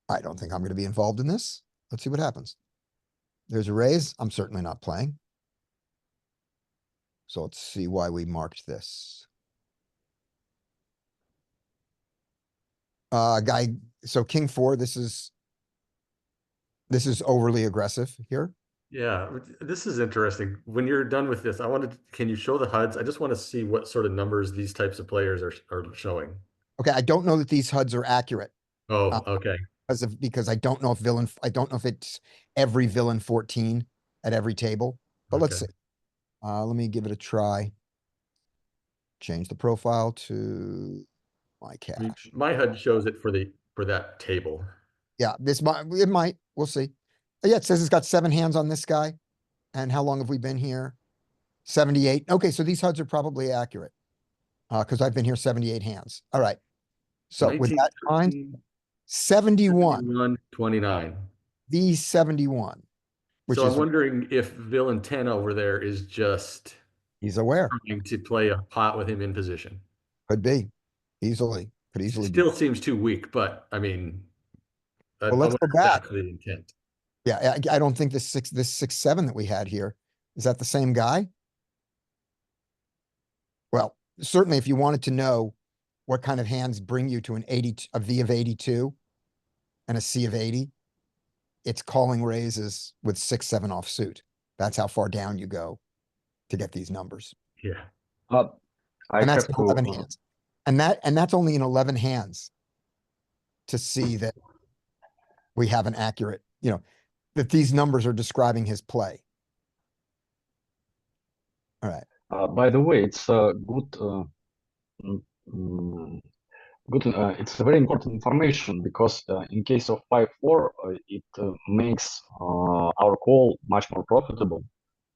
[SPEAKER 1] I don't think I'm going to be involved in this. Let's see what happens. There's a raise. I'm certainly not playing. So let's see why we marked this. So King 4, this is overly aggressive here.
[SPEAKER 2] Yeah, this is interesting. When you're done with this, can you show the HUDs? I just want to see what sort of numbers these types of players are showing.
[SPEAKER 1] Okay, I don't know that these HUDs are accurate.
[SPEAKER 2] Oh, okay.
[SPEAKER 1] Because I don't know if I don't know if it's every villain 14 at every table, but let's
[SPEAKER 2] Okay.
[SPEAKER 1] see. Let me give it a try. Change the profile to my
[SPEAKER 2] I mean,
[SPEAKER 1] cache.
[SPEAKER 2] my HUD shows it for that table.
[SPEAKER 1] Yeah, it might, we'll see. Yeah, it says it's got 7 hands on this guy. And how long have we been here? 78. Okay, so these HUDs are probably accurate. Because I've been here 78 hands. All right. So with that in mind,
[SPEAKER 2] 19,
[SPEAKER 1] 71,
[SPEAKER 2] 71, 29.
[SPEAKER 1] these 71, which
[SPEAKER 2] So I'm
[SPEAKER 1] is
[SPEAKER 2] wondering if villain 10 over there is just
[SPEAKER 1] he's aware.
[SPEAKER 2] trying to play a pot with him in position.
[SPEAKER 1] Could be. Could easily be.
[SPEAKER 2] Still seems too weak, but I mean,
[SPEAKER 1] Well,
[SPEAKER 2] I
[SPEAKER 1] let's
[SPEAKER 2] wonder
[SPEAKER 1] go
[SPEAKER 2] if
[SPEAKER 1] back.
[SPEAKER 2] that's the intent.
[SPEAKER 1] Yeah, I don't think this 6-7 that we had here, is that the same guy? Well, certainly if you wanted to know what kind of hands bring you to a V of 82 and a C of 80, it's calling raises with 6-7 offsuit. That's how far down you go to get these numbers.
[SPEAKER 2] Yeah.
[SPEAKER 5] But I
[SPEAKER 1] And that's
[SPEAKER 5] have
[SPEAKER 1] in 11
[SPEAKER 5] to,
[SPEAKER 1] hands. And that's only in 11 hands to see that we have an accurate, that these numbers are describing his play. All right.
[SPEAKER 5] by the way, it's a good, mm, mm, good. It's a very important information because in case of 5-4, it makes our call much more profitable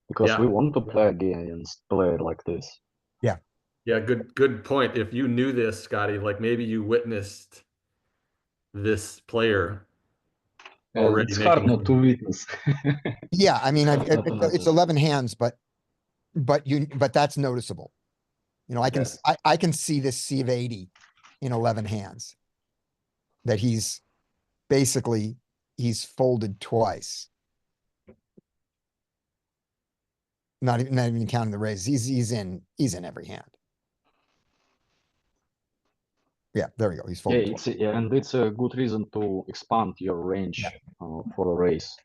[SPEAKER 5] because
[SPEAKER 2] Yeah.
[SPEAKER 5] we want to play against player like this.
[SPEAKER 2] Yeah, good point. If you knew this, Scotty, like maybe you witnessed this player already
[SPEAKER 5] It's hard
[SPEAKER 2] making
[SPEAKER 5] not to
[SPEAKER 2] some.
[SPEAKER 5] witness.
[SPEAKER 1] Yeah, I mean,
[SPEAKER 5] Hard not to
[SPEAKER 1] it's
[SPEAKER 5] notice.
[SPEAKER 1] 11 hands, but that's noticeable.
[SPEAKER 2] Yes.
[SPEAKER 1] I can see this C of 80 in 11 hands. That he's folded twice. Not even counting the raises. He's in every hand. Yeah, there we go. He's
[SPEAKER 5] Yeah,
[SPEAKER 1] folded twice.
[SPEAKER 5] it's a good reason to expand your range for a race.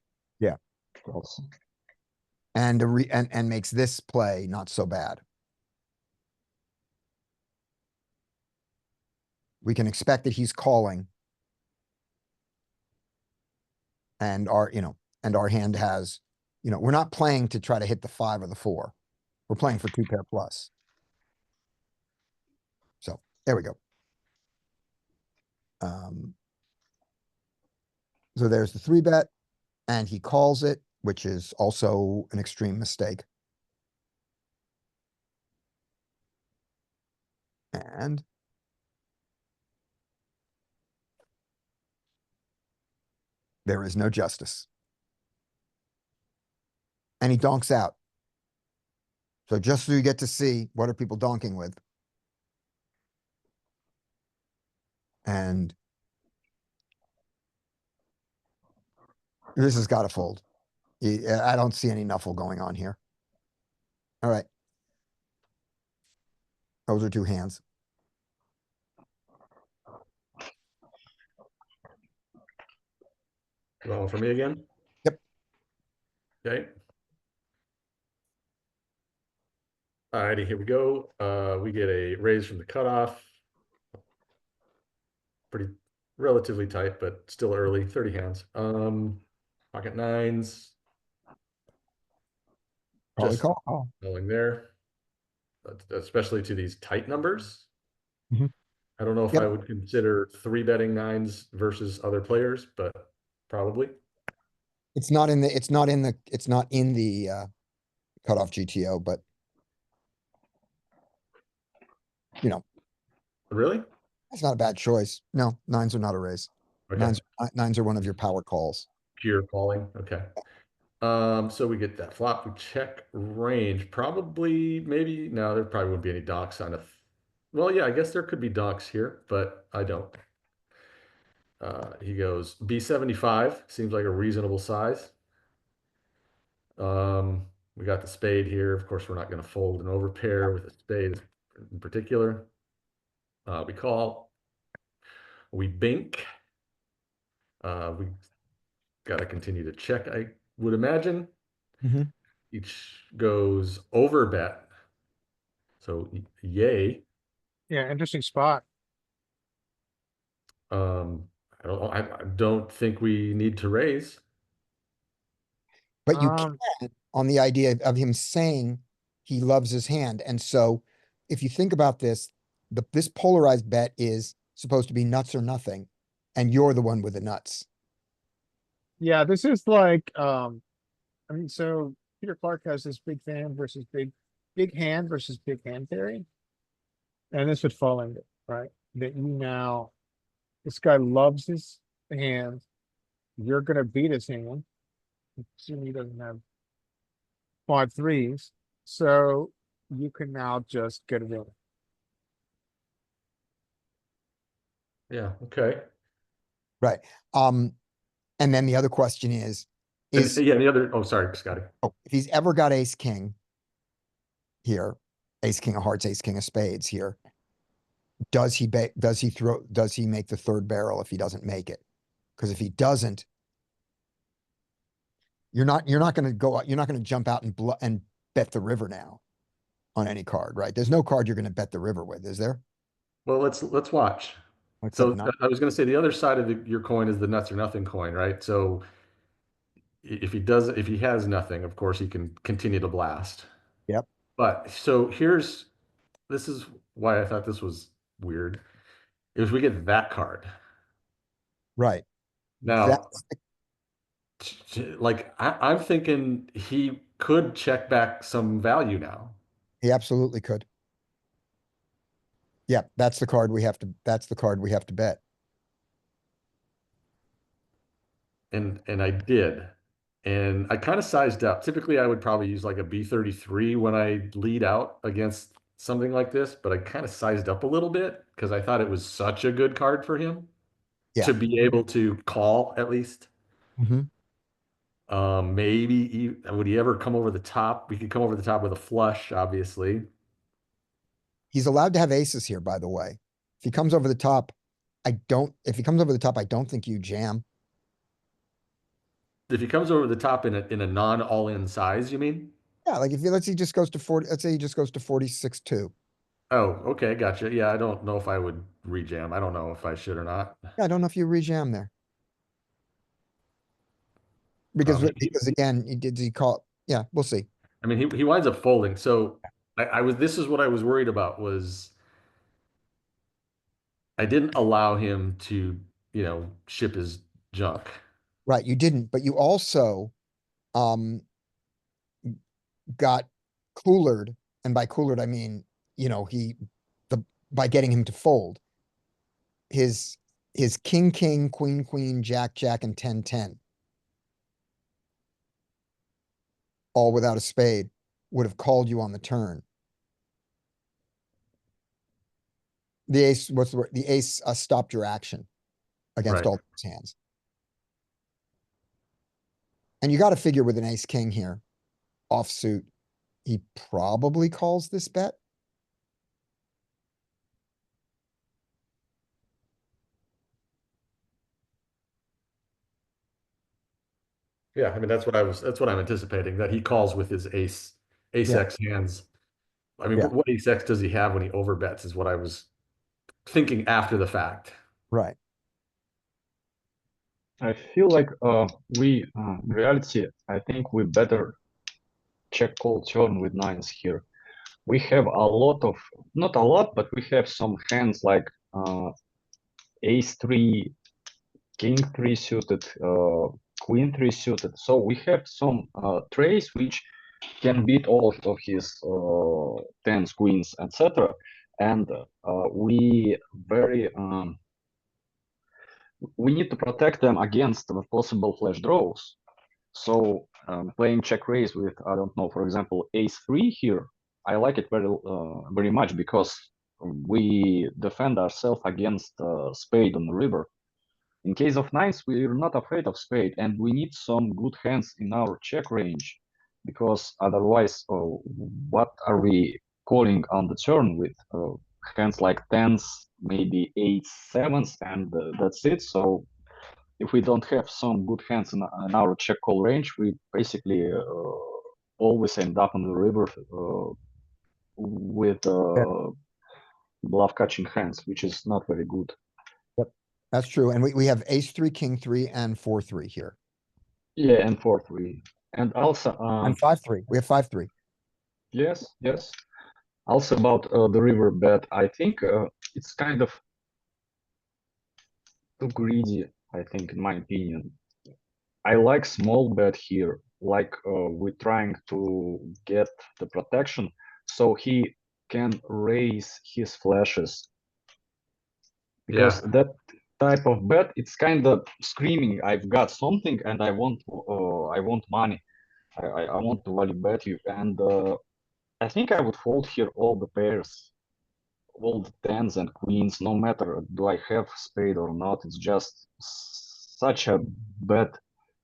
[SPEAKER 1] Yeah.
[SPEAKER 5] Also.
[SPEAKER 1] And makes this play not so bad. We can expect that he's calling. And our hand has, we're not playing to try to hit the 5 or the 4. We're playing for 2 pair plus. So there we go. So there's the 3-bet, and he calls it, which is also an extreme mistake. And there is no justice. And he donks out. So just so you get to see what are people donking with. And this has got to fold. I don't see any knuffle going on here. All right. Those are 2 hands.
[SPEAKER 2] Well, for me again?
[SPEAKER 1] Yep.
[SPEAKER 2] Okay. Alrighty, here we go. We get a raise from the cutoff. Pretty relatively tight, but still early, 30 hands. Pocket nines.
[SPEAKER 1] Probably
[SPEAKER 2] Just
[SPEAKER 1] call.
[SPEAKER 2] calling there. Especially to these tight numbers.
[SPEAKER 1] Mhm.
[SPEAKER 2] I don't know if
[SPEAKER 1] Yep.
[SPEAKER 2] I would consider 3-betting nines versus other players, but probably.
[SPEAKER 1] It's not in the cutoff GTO, but
[SPEAKER 2] Really?
[SPEAKER 1] it's not a bad choice. No, nines are not a raise.
[SPEAKER 2] Okay.
[SPEAKER 1] Nines are one of your power calls.
[SPEAKER 2] Pure calling. Okay. So we get that flop. We check range. Probably, maybe. No, there probably wouldn't be any docks on it. Well, yeah, I guess there could be docks here, but I don't. He goes B75. Seems like a reasonable size. We got the spade here. Of course, we're not going to fold an overpair with a spade in particular. We call. We bink. We got to continue to check, I would imagine.
[SPEAKER 1] Mhm.
[SPEAKER 2] Each goes over bet. So yay.
[SPEAKER 3] Yeah, interesting spot.
[SPEAKER 2] I don't think we need to raise.
[SPEAKER 1] But you
[SPEAKER 3] Um,
[SPEAKER 1] can on the idea of him saying he loves his hand. And so if you think about this, this polarized bet is supposed to be nuts or nothing. And you're the one with the nuts.
[SPEAKER 3] yeah, this is like, I mean, so Peter Clark has this big fan versus big hand versus big hand theory. And this would fall into, right? That you now, this guy loves his hand. You're gonna beat his hand. Assuming he doesn't have 5 3s. So you can now just get it in.
[SPEAKER 2] Yeah, okay.
[SPEAKER 1] Right. And then the other question is,
[SPEAKER 2] And yeah, the other, oh, sorry, Scotty.
[SPEAKER 1] if he's ever got ace king here, ace king of hearts, ace king of spades here, does he make the third barrel if he doesn't make it? Because if he doesn't, you're not going to go out, you're not going to jump out and bet the river now on any card, right? There's no card you're going to bet the river with, is there?
[SPEAKER 2] Well, let's watch.
[SPEAKER 1] Except
[SPEAKER 2] So
[SPEAKER 1] not.
[SPEAKER 2] I was going to say the other side of your coin is the nuts or nothing coin, right? So if he has nothing, of course he can continue to blast.
[SPEAKER 1] Yep.
[SPEAKER 2] But so this is why I thought this was weird. Is we get that card.
[SPEAKER 1] Right.
[SPEAKER 2] Now,
[SPEAKER 1] That's
[SPEAKER 2] like I'm thinking he could check back some value now.
[SPEAKER 1] he absolutely could. Yeah, that's the card we have to bet.
[SPEAKER 2] And I did. And I kind of sized up. Typically, I would probably use like a B33 when I lead out against something like this, but I kind of sized up a little bit because I thought it was such a good card for him
[SPEAKER 1] Yeah.
[SPEAKER 2] to be able to call at least.
[SPEAKER 1] Mhm.
[SPEAKER 2] Maybe would he ever come over the top? We could come over the top with a flush, obviously.
[SPEAKER 1] He's allowed to have aces here, by the way. If he comes over the top, I don't think you jam.
[SPEAKER 2] If he comes over the top in a non all-in size, you mean?
[SPEAKER 1] Yeah, like let's say he just goes to 40, let's say he just goes to 46-2.
[SPEAKER 2] Oh, okay, gotcha. Yeah, I don't know if I would rejam. I don't know if I should or not.
[SPEAKER 1] Yeah, I don't know if you rejam there.
[SPEAKER 2] Um,
[SPEAKER 1] Because again, he call, yeah, we'll see.
[SPEAKER 2] I mean, he winds up folding. So this is what I was worried about was I didn't allow him to, ship his junk.
[SPEAKER 1] Right, you didn't, but you also um got coolered, and by coolered I mean, by getting him to fold. His king, queen, queen, jack, jack, and 10-10, all without a spade, would have called you on the turn. The ace, what's the word? The ace stopped your action against
[SPEAKER 2] Right.
[SPEAKER 1] all those hands. And you got to figure with an ace king here, offsuit, he probably calls this bet.
[SPEAKER 2] Yeah, I mean that's what I'm anticipating, that he calls with his ace
[SPEAKER 1] Yeah.
[SPEAKER 2] X hands. I mean,
[SPEAKER 1] Yeah.
[SPEAKER 2] what ace X does he have when he overbets is what I was thinking after the fact.
[SPEAKER 1] Right.
[SPEAKER 5] I feel like in reality, I think we better check call turn with nines here. We have a lot of, not a lot, but we have some hands like ace 3, king 3 suited, queen 3 suited. So we have some trays which can beat all of his tens, queens, etc. And we need to protect them against the possible flash draws. So playing check raise with, I don't know, for example, ace 3 here, I like it very much because we defend ourselves against spade on the river. In case of nines, we're not afraid of spade, and we need some good hands in our check range, because otherwise, what are we calling on the turn with? Hands like tens, maybe eights, sevens, and that's it. So if we don't have some good hands in our check call range, we basically always end up on the river with bluff catching hands, which is not very good.
[SPEAKER 1] That's true. And we have ace three, king three, and 4-3 here.
[SPEAKER 5] Yeah, and 4-3. And also,
[SPEAKER 1] And 5-3. We have 5-3.
[SPEAKER 5] yes, yes. Also about the river bet, I think it's kind of too greedy, I think, in my opinion. I like small bet here, like we're trying to get the protection so he can raise his flashes. Because that type of bet, it's kind of screaming, I've got something and I want money. I want to value bet you. And I think I would fold here all the pairs, all the tens and queens, no matter do I have spade or not. It's just such a bad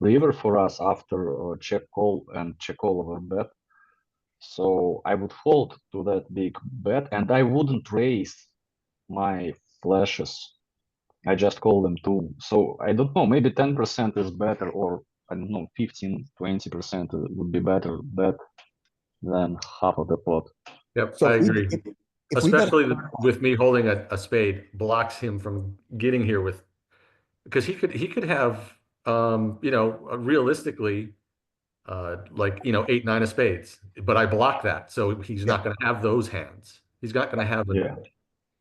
[SPEAKER 5] river for us after check call and check call over bet. So I would fold to that big bet and I wouldn't raise my flashes. I just call them too. So I don't know, maybe 10% is better, or I don't know, 15, 20% would be better bet than half of the pot.
[SPEAKER 2] Yep,
[SPEAKER 1] So
[SPEAKER 2] I
[SPEAKER 1] if we-
[SPEAKER 2] agree.
[SPEAKER 1] if we bet-
[SPEAKER 2] Especially with me holding a spade blocks him from getting here with, because he could have, realistically, like, 8, 9 of spades, but I block that. So he's not going to have those hands. He's not going to have,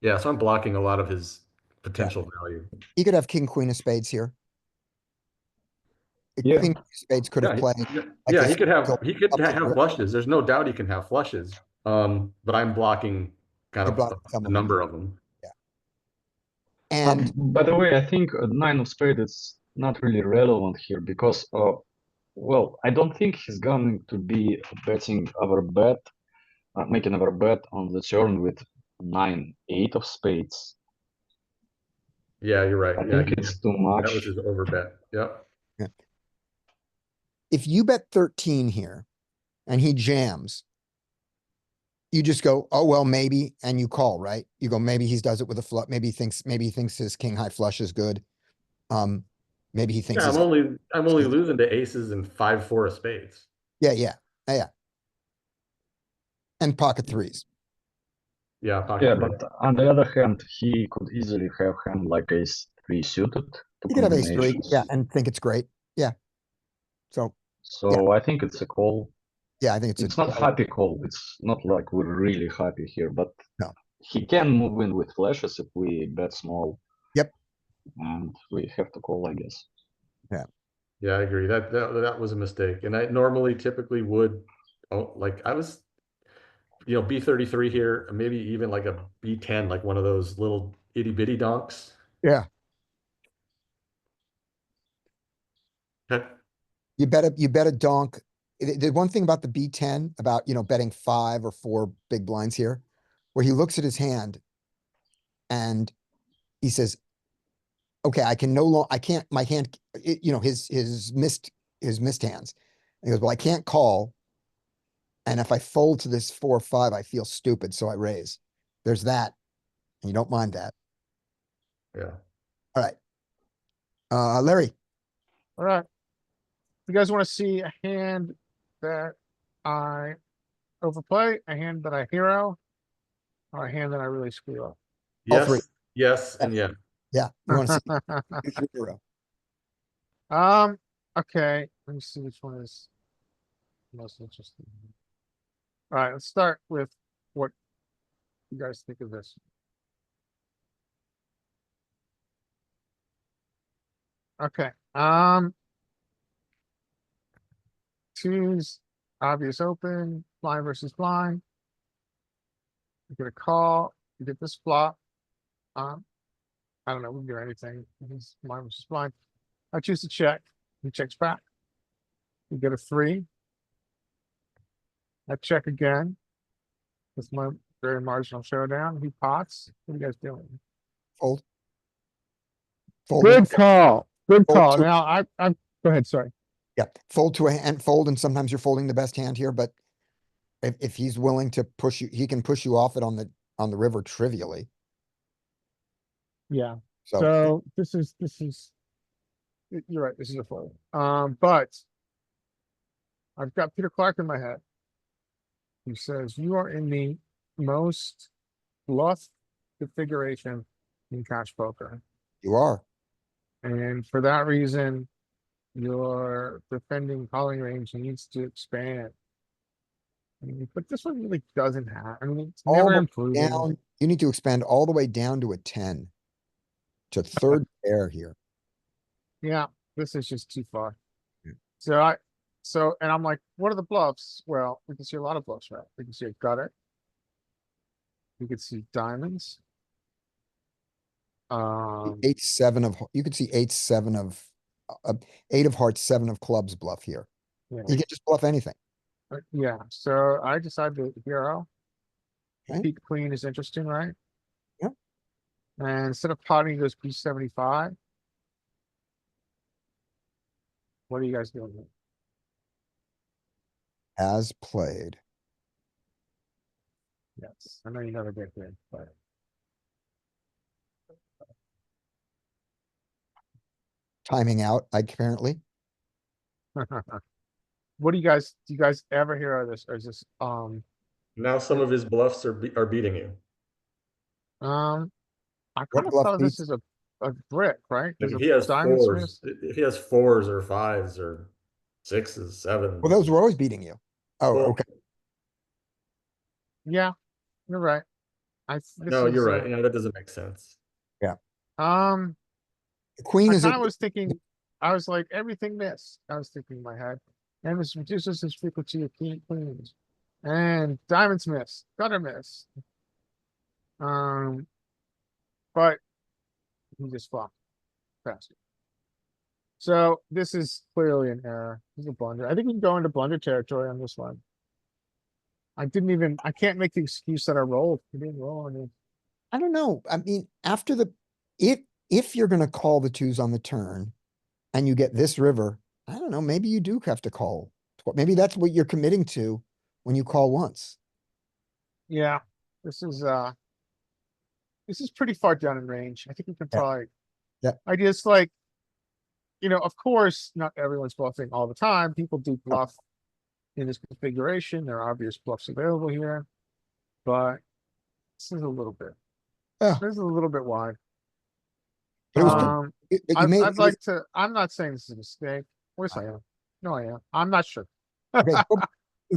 [SPEAKER 5] Yeah.
[SPEAKER 2] so I'm blocking a lot of his potential value.
[SPEAKER 1] He could have king, queen of spades here. The
[SPEAKER 5] Yeah.
[SPEAKER 1] Queen of spades could have
[SPEAKER 2] Yeah,
[SPEAKER 1] played.
[SPEAKER 2] yeah,
[SPEAKER 1] this
[SPEAKER 2] he could
[SPEAKER 1] until up to the
[SPEAKER 2] have
[SPEAKER 1] river.
[SPEAKER 2] flushes. There's no doubt he can have flushes. But I'm blocking kind
[SPEAKER 1] You
[SPEAKER 2] of
[SPEAKER 1] blocked some
[SPEAKER 2] a
[SPEAKER 1] of them.
[SPEAKER 2] number of them.
[SPEAKER 1] And
[SPEAKER 5] By the way, I think nine of spades is not really relevant here because, well, I don't think he's going to be betting our bet, making our bet on the turn with 9, 8 of spades.
[SPEAKER 2] Yeah, you're right.
[SPEAKER 5] I
[SPEAKER 2] Yeah,
[SPEAKER 5] think it's too much.
[SPEAKER 2] that was his overbet. Yep.
[SPEAKER 1] if you bet 13 here and he jams, you just go, oh, well, maybe, and you call, right? You go, maybe he does it with a flush. Maybe he thinks his king high flush is good. Maybe he thinks
[SPEAKER 2] Yeah,
[SPEAKER 1] his,
[SPEAKER 2] I'm only losing to aces and 5, 4 of spades.
[SPEAKER 1] yeah. And pocket threes.
[SPEAKER 2] Yeah, pocket
[SPEAKER 5] Yeah,
[SPEAKER 2] three.
[SPEAKER 5] but on the other hand, he could easily have hand like ace 3 suited to
[SPEAKER 1] You could have ace three,
[SPEAKER 5] combinations.
[SPEAKER 1] yeah, and think it's great. Yeah. So,
[SPEAKER 5] So I think it's a call.
[SPEAKER 1] yeah, I think it's
[SPEAKER 5] It's not
[SPEAKER 1] a,
[SPEAKER 5] happy call. It's not like we're really happy here, but
[SPEAKER 1] No.
[SPEAKER 5] he can move in with flashes if we bet small.
[SPEAKER 1] Yep.
[SPEAKER 5] And we have to call, I guess.
[SPEAKER 2] Yeah, I agree. That was a mistake. And I normally typically would, like I was, B33 here, maybe even like a B10, like one of those little itty bitty donks.
[SPEAKER 1] yeah.
[SPEAKER 2] Okay.
[SPEAKER 1] You bet a donk. The one thing about the B10 about, betting 5 or 4 big blinds here, where he looks at his hand and he says, okay, I can't, my hand, his missed hands. And he goes, well, I can't call. And if I fold to this 4 or 5, I feel stupid. So I raise. There's that. And you don't mind that.
[SPEAKER 2] Yeah.
[SPEAKER 1] All right. Larry,
[SPEAKER 3] All right. You guys want to see a hand that I overplay, a hand that I hero, or a hand that I really screw up?
[SPEAKER 1] All three.
[SPEAKER 2] Yes, and yeah.
[SPEAKER 1] yeah, you want to see zero.
[SPEAKER 3] Okay, let me see which one is most interesting. All right, let's start with what you guys think of this. Okay, twos, obvious open, blind versus blind. You get a call, you get this flop. I don't know, we can do anything. He's blind versus blind. I choose to check. He checks back. You get a 3. I check again. With my very marginal showdown. He pots. What are you guys doing?
[SPEAKER 1] Fold. Fold.
[SPEAKER 3] Good call. Good
[SPEAKER 1] Fold
[SPEAKER 3] call.
[SPEAKER 1] to-
[SPEAKER 3] Now I'm go ahead, sorry.
[SPEAKER 1] Yeah, fold to a hand, fold, and sometimes you're folding the best hand here, but if he's willing to push you, he can push you off it on the river trivially.
[SPEAKER 3] Yeah.
[SPEAKER 1] So,
[SPEAKER 3] So this is you're right, this is a fold. But I've got Peter Clark in my head. He says you are in the most bluff configuration in cash poker.
[SPEAKER 1] You are.
[SPEAKER 3] And for that reason, your defending calling range needs to expand. I mean, but this one really doesn't have, I mean, it's
[SPEAKER 1] All
[SPEAKER 3] never
[SPEAKER 1] the way
[SPEAKER 3] improving.
[SPEAKER 1] down, you need to expand all the way down to a 10. To third pair here.
[SPEAKER 3] Yeah, this is just too far.
[SPEAKER 1] Yeah.
[SPEAKER 3] And I'm like, what are the bluffs? Well, we can see a lot of bluffs, right? We can see a gutter. We can see diamonds.
[SPEAKER 1] The 8-7 of, you could see 8-7 of, 8 of hearts, 7 of clubs bluff here.
[SPEAKER 3] Yeah.
[SPEAKER 1] You can just bluff anything.
[SPEAKER 3] Yeah, so I decided to hero.
[SPEAKER 1] Okay.
[SPEAKER 3] Peak queen is interesting, right?
[SPEAKER 1] Yep.
[SPEAKER 3] And instead of potting, he goes P75. What are you guys doing here?
[SPEAKER 1] As played.
[SPEAKER 3] Yes, I know you never get here, but
[SPEAKER 1] Timing out, apparently.
[SPEAKER 3] what do you guys ever hear of this? Or is this,
[SPEAKER 2] Now some of his bluffs are beating you.
[SPEAKER 3] I
[SPEAKER 1] What
[SPEAKER 3] kind of
[SPEAKER 1] bluff
[SPEAKER 3] thought of this
[SPEAKER 1] beats-
[SPEAKER 3] as a brick, right?
[SPEAKER 2] Like
[SPEAKER 3] There's
[SPEAKER 2] if
[SPEAKER 3] a
[SPEAKER 2] he has
[SPEAKER 3] diamond
[SPEAKER 2] fours,
[SPEAKER 3] smith.
[SPEAKER 2] if he has 4s or 5s or 6s, 7s.
[SPEAKER 1] Well, those were always beating you. Oh,
[SPEAKER 2] Well,
[SPEAKER 1] okay.
[SPEAKER 3] Yeah, you're right. This
[SPEAKER 2] No,
[SPEAKER 3] is,
[SPEAKER 2] you're right. Yeah, that doesn't make sense.
[SPEAKER 1] The queen
[SPEAKER 3] I
[SPEAKER 1] is,
[SPEAKER 3] kind
[SPEAKER 1] a-
[SPEAKER 3] of was thinking, I was like, everything missed. I was thinking in my head. And this reduces its frequency of queens. And diamonds miss, gutter miss. But he just flopped faster. So this is clearly an error. This is a blunder. I think we can go into blunder territory on this one. I can't make the excuse that I rolled. I didn't roll any.
[SPEAKER 1] I don't know. I mean, after the, if you're gonna call the twos on the turn and you get this river, I don't know, maybe you do have to call. Maybe that's what you're committing to when you call once.
[SPEAKER 3] Yeah, this is pretty far down in range. I think we can
[SPEAKER 1] Yeah.
[SPEAKER 3] probably.
[SPEAKER 1] Yeah.
[SPEAKER 3] I just like, of course, not everyone's bluffing all the time. People do bluff in this configuration. There are obvious bluffs available here. But this is a little bit.
[SPEAKER 1] Yeah.
[SPEAKER 3] This is a little bit wide.
[SPEAKER 1] But it was, but you
[SPEAKER 3] I'd,
[SPEAKER 1] made,
[SPEAKER 3] I'd like to, I'm not saying this is a mistake. Where's I am? No, I am. I'm not sure.
[SPEAKER 1] okay,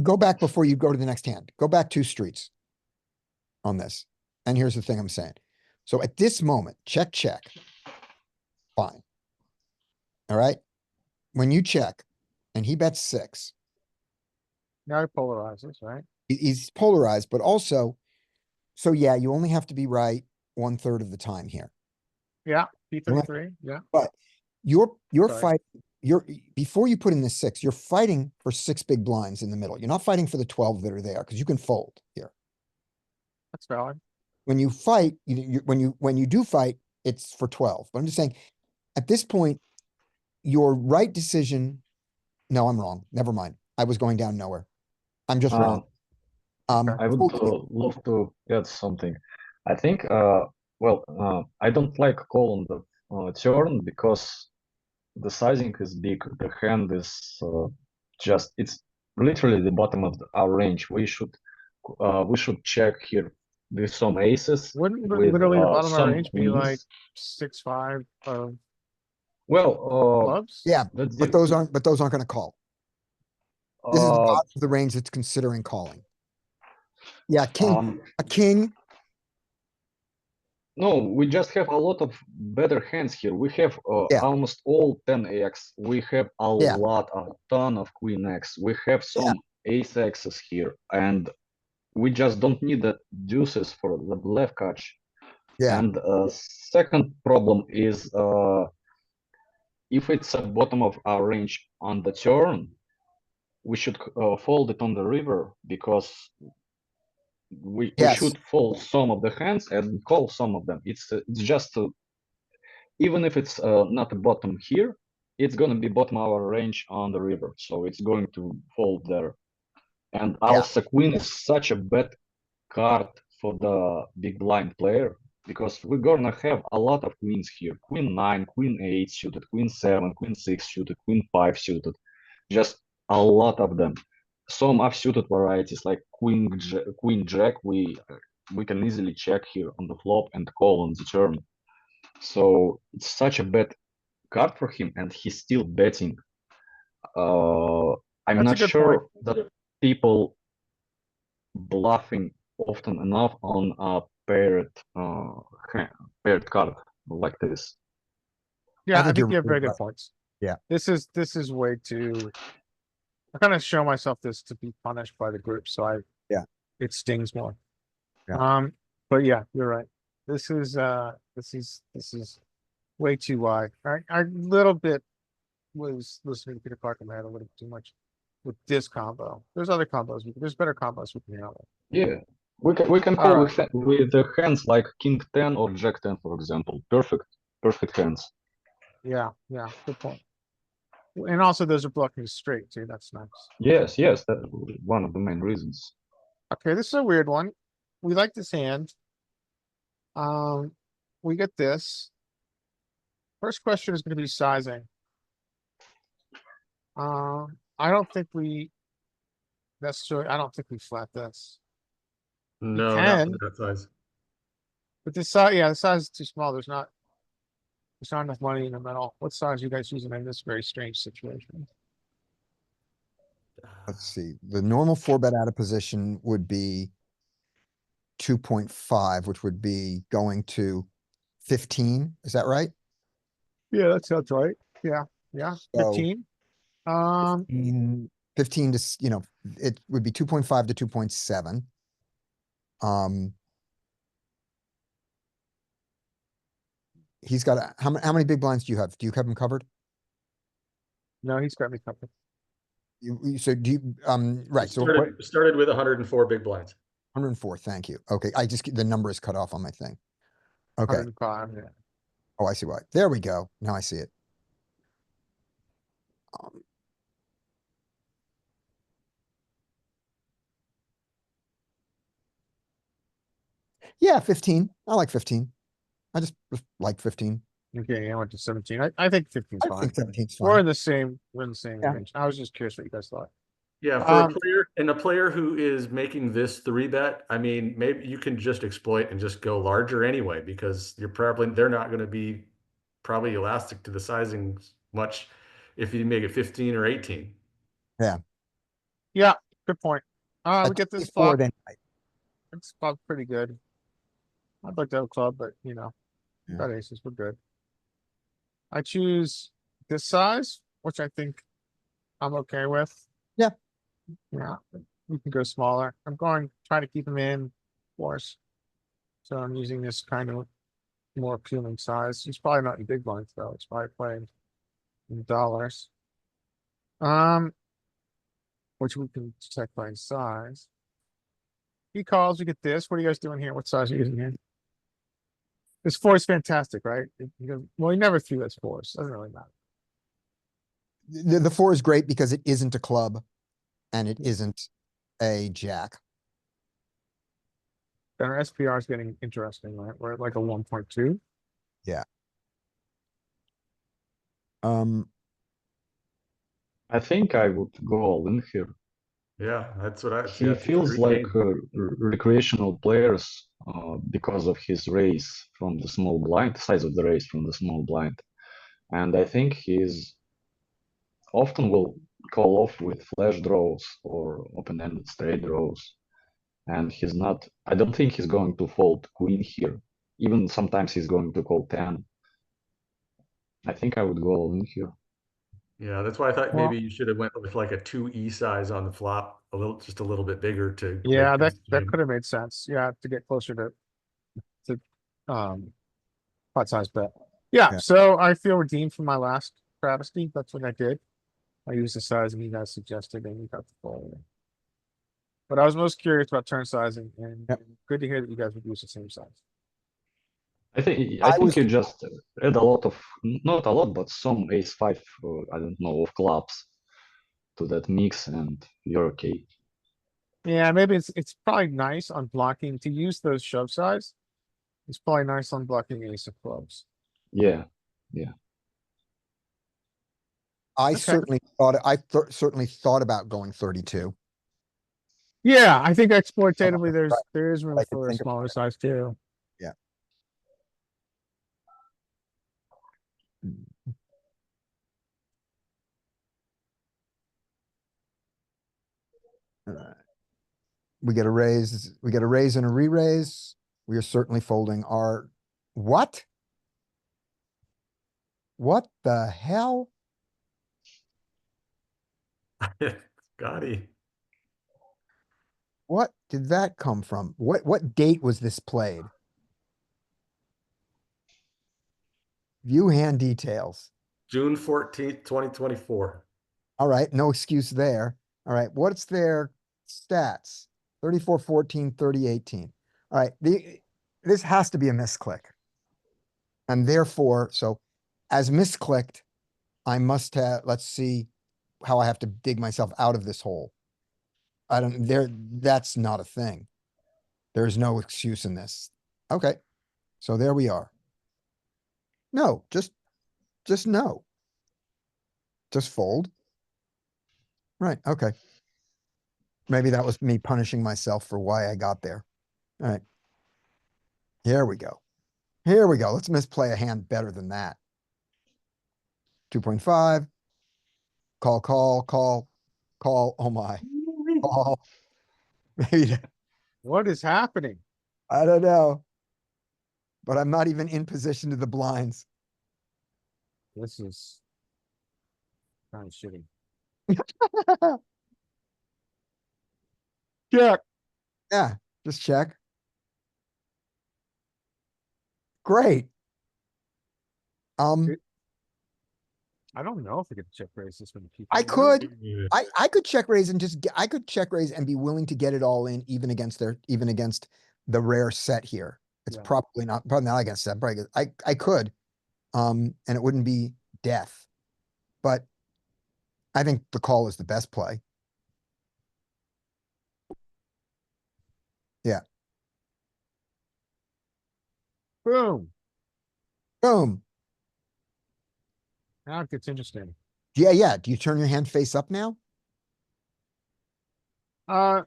[SPEAKER 1] go back before you go to the next hand. Go back 2 streets on this. And here's the thing I'm saying. So at this moment, check, check. Fine. All right. When you check and he bets 6,
[SPEAKER 3] Now he polarizes, right?
[SPEAKER 1] he's polarized, but also, so yeah, you only have to be right 1/3 of the time here.
[SPEAKER 3] Yeah, P33, yeah.
[SPEAKER 1] You're
[SPEAKER 3] Sorry.
[SPEAKER 1] fighting, before you put in the 6, you're fighting for 6 big blinds in the middle. You're not fighting for the 12 that are there because you can fold here.
[SPEAKER 3] That's valid.
[SPEAKER 1] When you fight, when you do fight, it's for 12. But I'm just saying, at this point, your right decision, no, I'm wrong. Never mind. I was going down nowhere. I'm just wrong.
[SPEAKER 5] I would love to add something. I think, I don't like call on the turn because the sizing is big. The hand is it's literally the bottom of our range. We should check here with some aces.
[SPEAKER 3] Wouldn't
[SPEAKER 5] with,
[SPEAKER 3] literally the bottom of our
[SPEAKER 5] some
[SPEAKER 3] range be like
[SPEAKER 5] queens.
[SPEAKER 3] 6-5 of
[SPEAKER 5] Well,
[SPEAKER 3] clubs?
[SPEAKER 1] Yeah,
[SPEAKER 5] that's
[SPEAKER 1] but those aren't gonna call. This is the
[SPEAKER 5] uh,
[SPEAKER 1] bottom of the range that's considering calling. Yeah, a king,
[SPEAKER 5] no, we just have a lot of better hands here. We have
[SPEAKER 1] Yeah.
[SPEAKER 5] almost all 10x. We have a
[SPEAKER 1] Yeah.
[SPEAKER 5] ton of queen x. We have some ace x's here, and we just don't need the deuces for the left catch.
[SPEAKER 1] yeah,
[SPEAKER 5] And second problem is if it's at bottom of our range on the turn, we should fold it on the river because we
[SPEAKER 1] Yes.
[SPEAKER 5] should fold some of the hands and call some of them. It's just even if it's not the bottom here, it's gonna be bottom of our range on the river, so it's going to fold there. And also queen is such a bad card for the big blind player because we're gonna have a lot of queens here. Queen 9, queen 8 suited, queen 7, queen 6 suited, queen 5 suited, just a lot of them. some offsuited varieties like queen jack, we can easily check here on the flop and call on the turn. So it's such a bad card for him, and he's still betting. I'm
[SPEAKER 3] That's a
[SPEAKER 5] not
[SPEAKER 3] good
[SPEAKER 5] sure that people bluffing often enough on a paired card like this.
[SPEAKER 3] Yeah, I
[SPEAKER 1] think
[SPEAKER 3] think
[SPEAKER 1] you're
[SPEAKER 3] you have
[SPEAKER 1] really
[SPEAKER 3] very good
[SPEAKER 1] right.
[SPEAKER 3] points.
[SPEAKER 1] Yeah.
[SPEAKER 3] This is way too. I kind of show myself this to be punished by the group, so
[SPEAKER 1] Yeah.
[SPEAKER 3] it stings more.
[SPEAKER 1] Yeah.
[SPEAKER 3] But yeah, you're right. This is way too wide. I little bit was listening to Peter Clark in my head a little too much with this combo. There's other combos. There's better combos we can handle.
[SPEAKER 5] Yeah, we can
[SPEAKER 3] All
[SPEAKER 5] call
[SPEAKER 3] right.
[SPEAKER 5] with the hands like king 10 or jack 10, for example. Perfect hands.
[SPEAKER 3] Yeah, good point. And also those are blocking straight too. That's nice.
[SPEAKER 5] Yes, that's one of the main reasons.
[SPEAKER 3] Okay, this is a weird one. We like this hand. We get this. First question is gonna be sizing. I don't think we necessarily, I don't think we flat this.
[SPEAKER 2] No, not
[SPEAKER 3] can.
[SPEAKER 2] for that size.
[SPEAKER 3] But this size, yeah, the size is too small. There's not enough money in the middle. What size are you guys using in this very strange situation?
[SPEAKER 1] Let's see, the normal four bet out of position would be 2.5, which would be going to 15. Is that right?
[SPEAKER 3] Yeah, that sounds right. Yeah,
[SPEAKER 1] So-
[SPEAKER 3] 15.
[SPEAKER 1] 15 to, it would be 2.5 to 2.7. He's got, how many big blinds do you have? Do you have him covered?
[SPEAKER 3] No, he's got me covered.
[SPEAKER 1] So do you, right, so
[SPEAKER 2] Started with 104 big blinds.
[SPEAKER 1] 104, thank you. Okay, the number is cut off on my thing. Okay,
[SPEAKER 3] 105, yeah.
[SPEAKER 1] oh, I see why. There we go. Now I see it. Yeah, 15. I like 15. I just like 15.
[SPEAKER 3] Okay, I went to 17. I think 15's
[SPEAKER 1] I
[SPEAKER 3] fine.
[SPEAKER 1] think 17's
[SPEAKER 3] We're
[SPEAKER 1] fine.
[SPEAKER 3] in the same
[SPEAKER 1] Yeah.
[SPEAKER 3] range. I was just curious what you guys thought.
[SPEAKER 2] Yeah, for
[SPEAKER 3] Um,
[SPEAKER 2] a player who is making this 3-bet, I mean, maybe you can just exploit and just go larger anyway, because they're not going to be probably elastic to the sizing much if you make it 15 or 18.
[SPEAKER 3] Yeah, good point. We
[SPEAKER 1] At
[SPEAKER 3] get this
[SPEAKER 1] 24,
[SPEAKER 3] flop.
[SPEAKER 1] then,
[SPEAKER 3] It's flop pretty good. I'd like to have a club, but
[SPEAKER 1] Yeah.
[SPEAKER 3] got aces, we're good. I choose this size, which I think I'm okay with.
[SPEAKER 1] Yeah.
[SPEAKER 3] Yeah, we can go smaller. I'm trying to keep him in, of course. So I'm using this kind of more appealing size. He's probably not in big blinds though. He's probably playing in dollars. Which we can check by size. He calls, we get this. What are you guys doing here? What size are you using here? This four is fantastic, right? Well, he never threw this fours. Doesn't really matter.
[SPEAKER 1] The 4 is great because it isn't a club and it isn't a jack.
[SPEAKER 3] Then our SPR is getting interesting, right? We're at like a 1.2.
[SPEAKER 5] I think I would go all in here.
[SPEAKER 2] Yeah, that's what
[SPEAKER 5] He
[SPEAKER 2] yeah,
[SPEAKER 5] feels like recreational players because of his raise from the small blind, size of the raise from the small blind. And I think he's often will call off with flash draws or open-ended straight draws. And I don't think he's going to fold queen here. Even sometimes he's going to call 10. I think I would go all in here.
[SPEAKER 2] Yeah, that's why I thought
[SPEAKER 3] Well-
[SPEAKER 2] maybe you should have went with like a 2E size on the flop, just a little bit bigger to.
[SPEAKER 3] Yeah,
[SPEAKER 2] make
[SPEAKER 3] that
[SPEAKER 2] this
[SPEAKER 3] could have made sense. Yeah, to get closer to pot size bet. Yeah,
[SPEAKER 1] Yeah.
[SPEAKER 3] so I feel redeemed from my last travesty. That's what I did. I used the sizing you guys suggested and we got the fold. But I was most curious about turn sizing and
[SPEAKER 1] Yep.
[SPEAKER 3] good to hear that you guys would use the same size.
[SPEAKER 5] I think
[SPEAKER 1] I was-
[SPEAKER 5] you just add a lot of, not a lot, but some ace 5, I don't know, of clubs to that mix, and you're okay.
[SPEAKER 3] Yeah, maybe it's probably nice on blocking to use those shove size. It's probably nice on blocking ace of clubs.
[SPEAKER 5] Yeah.
[SPEAKER 1] I
[SPEAKER 3] Okay.
[SPEAKER 1] certainly thought about going 32.
[SPEAKER 3] Yeah, I think exploitatively, there is
[SPEAKER 1] I
[SPEAKER 3] room
[SPEAKER 1] can
[SPEAKER 3] for a
[SPEAKER 1] think of
[SPEAKER 3] smaller size too.
[SPEAKER 1] Alright. We get a raise, we get a raise and a re-raise. We are certainly folding our, what? What the hell?
[SPEAKER 2] Scotty.
[SPEAKER 1] What did that come from? What date was this played? View hand details.
[SPEAKER 2] June 14th, 2024.
[SPEAKER 1] All right, no excuse there. All right, what's their stats? 34, 14, 30, 18. All right, this has to be a misclick. And therefore, so as misclicked, I must have, let's see how I have to dig myself out of this hole. I don't, that's not a thing. There's no excuse in this. Okay, so there we are. No, just no. Just fold. Right, okay. Maybe that was me punishing myself for why I got there. All right. Here we go. Here we go. Let's misplay a hand better than that. 2.5. Call, call, call, call. Oh my. Call. Maybe,
[SPEAKER 3] What is happening?
[SPEAKER 1] I don't know. But I'm not even in position to the blinds.
[SPEAKER 3] This is kind of shitty. Check.
[SPEAKER 1] Yeah, just check. Great.
[SPEAKER 3] It- I don't know if we could check raise this many people.
[SPEAKER 1] I
[SPEAKER 3] you know?
[SPEAKER 1] could, I could check raise and just, I could check raise and be willing to get it all in even against the rare set here. It's
[SPEAKER 3] Yeah.
[SPEAKER 1] probably not against that, probably, I could. And it wouldn't be death. But I think the call is the best play.
[SPEAKER 3] Boom.
[SPEAKER 1] Boom.
[SPEAKER 3] Now it gets interesting.
[SPEAKER 1] Yeah, yeah. Do you turn your hand face up now?
[SPEAKER 3] Uh,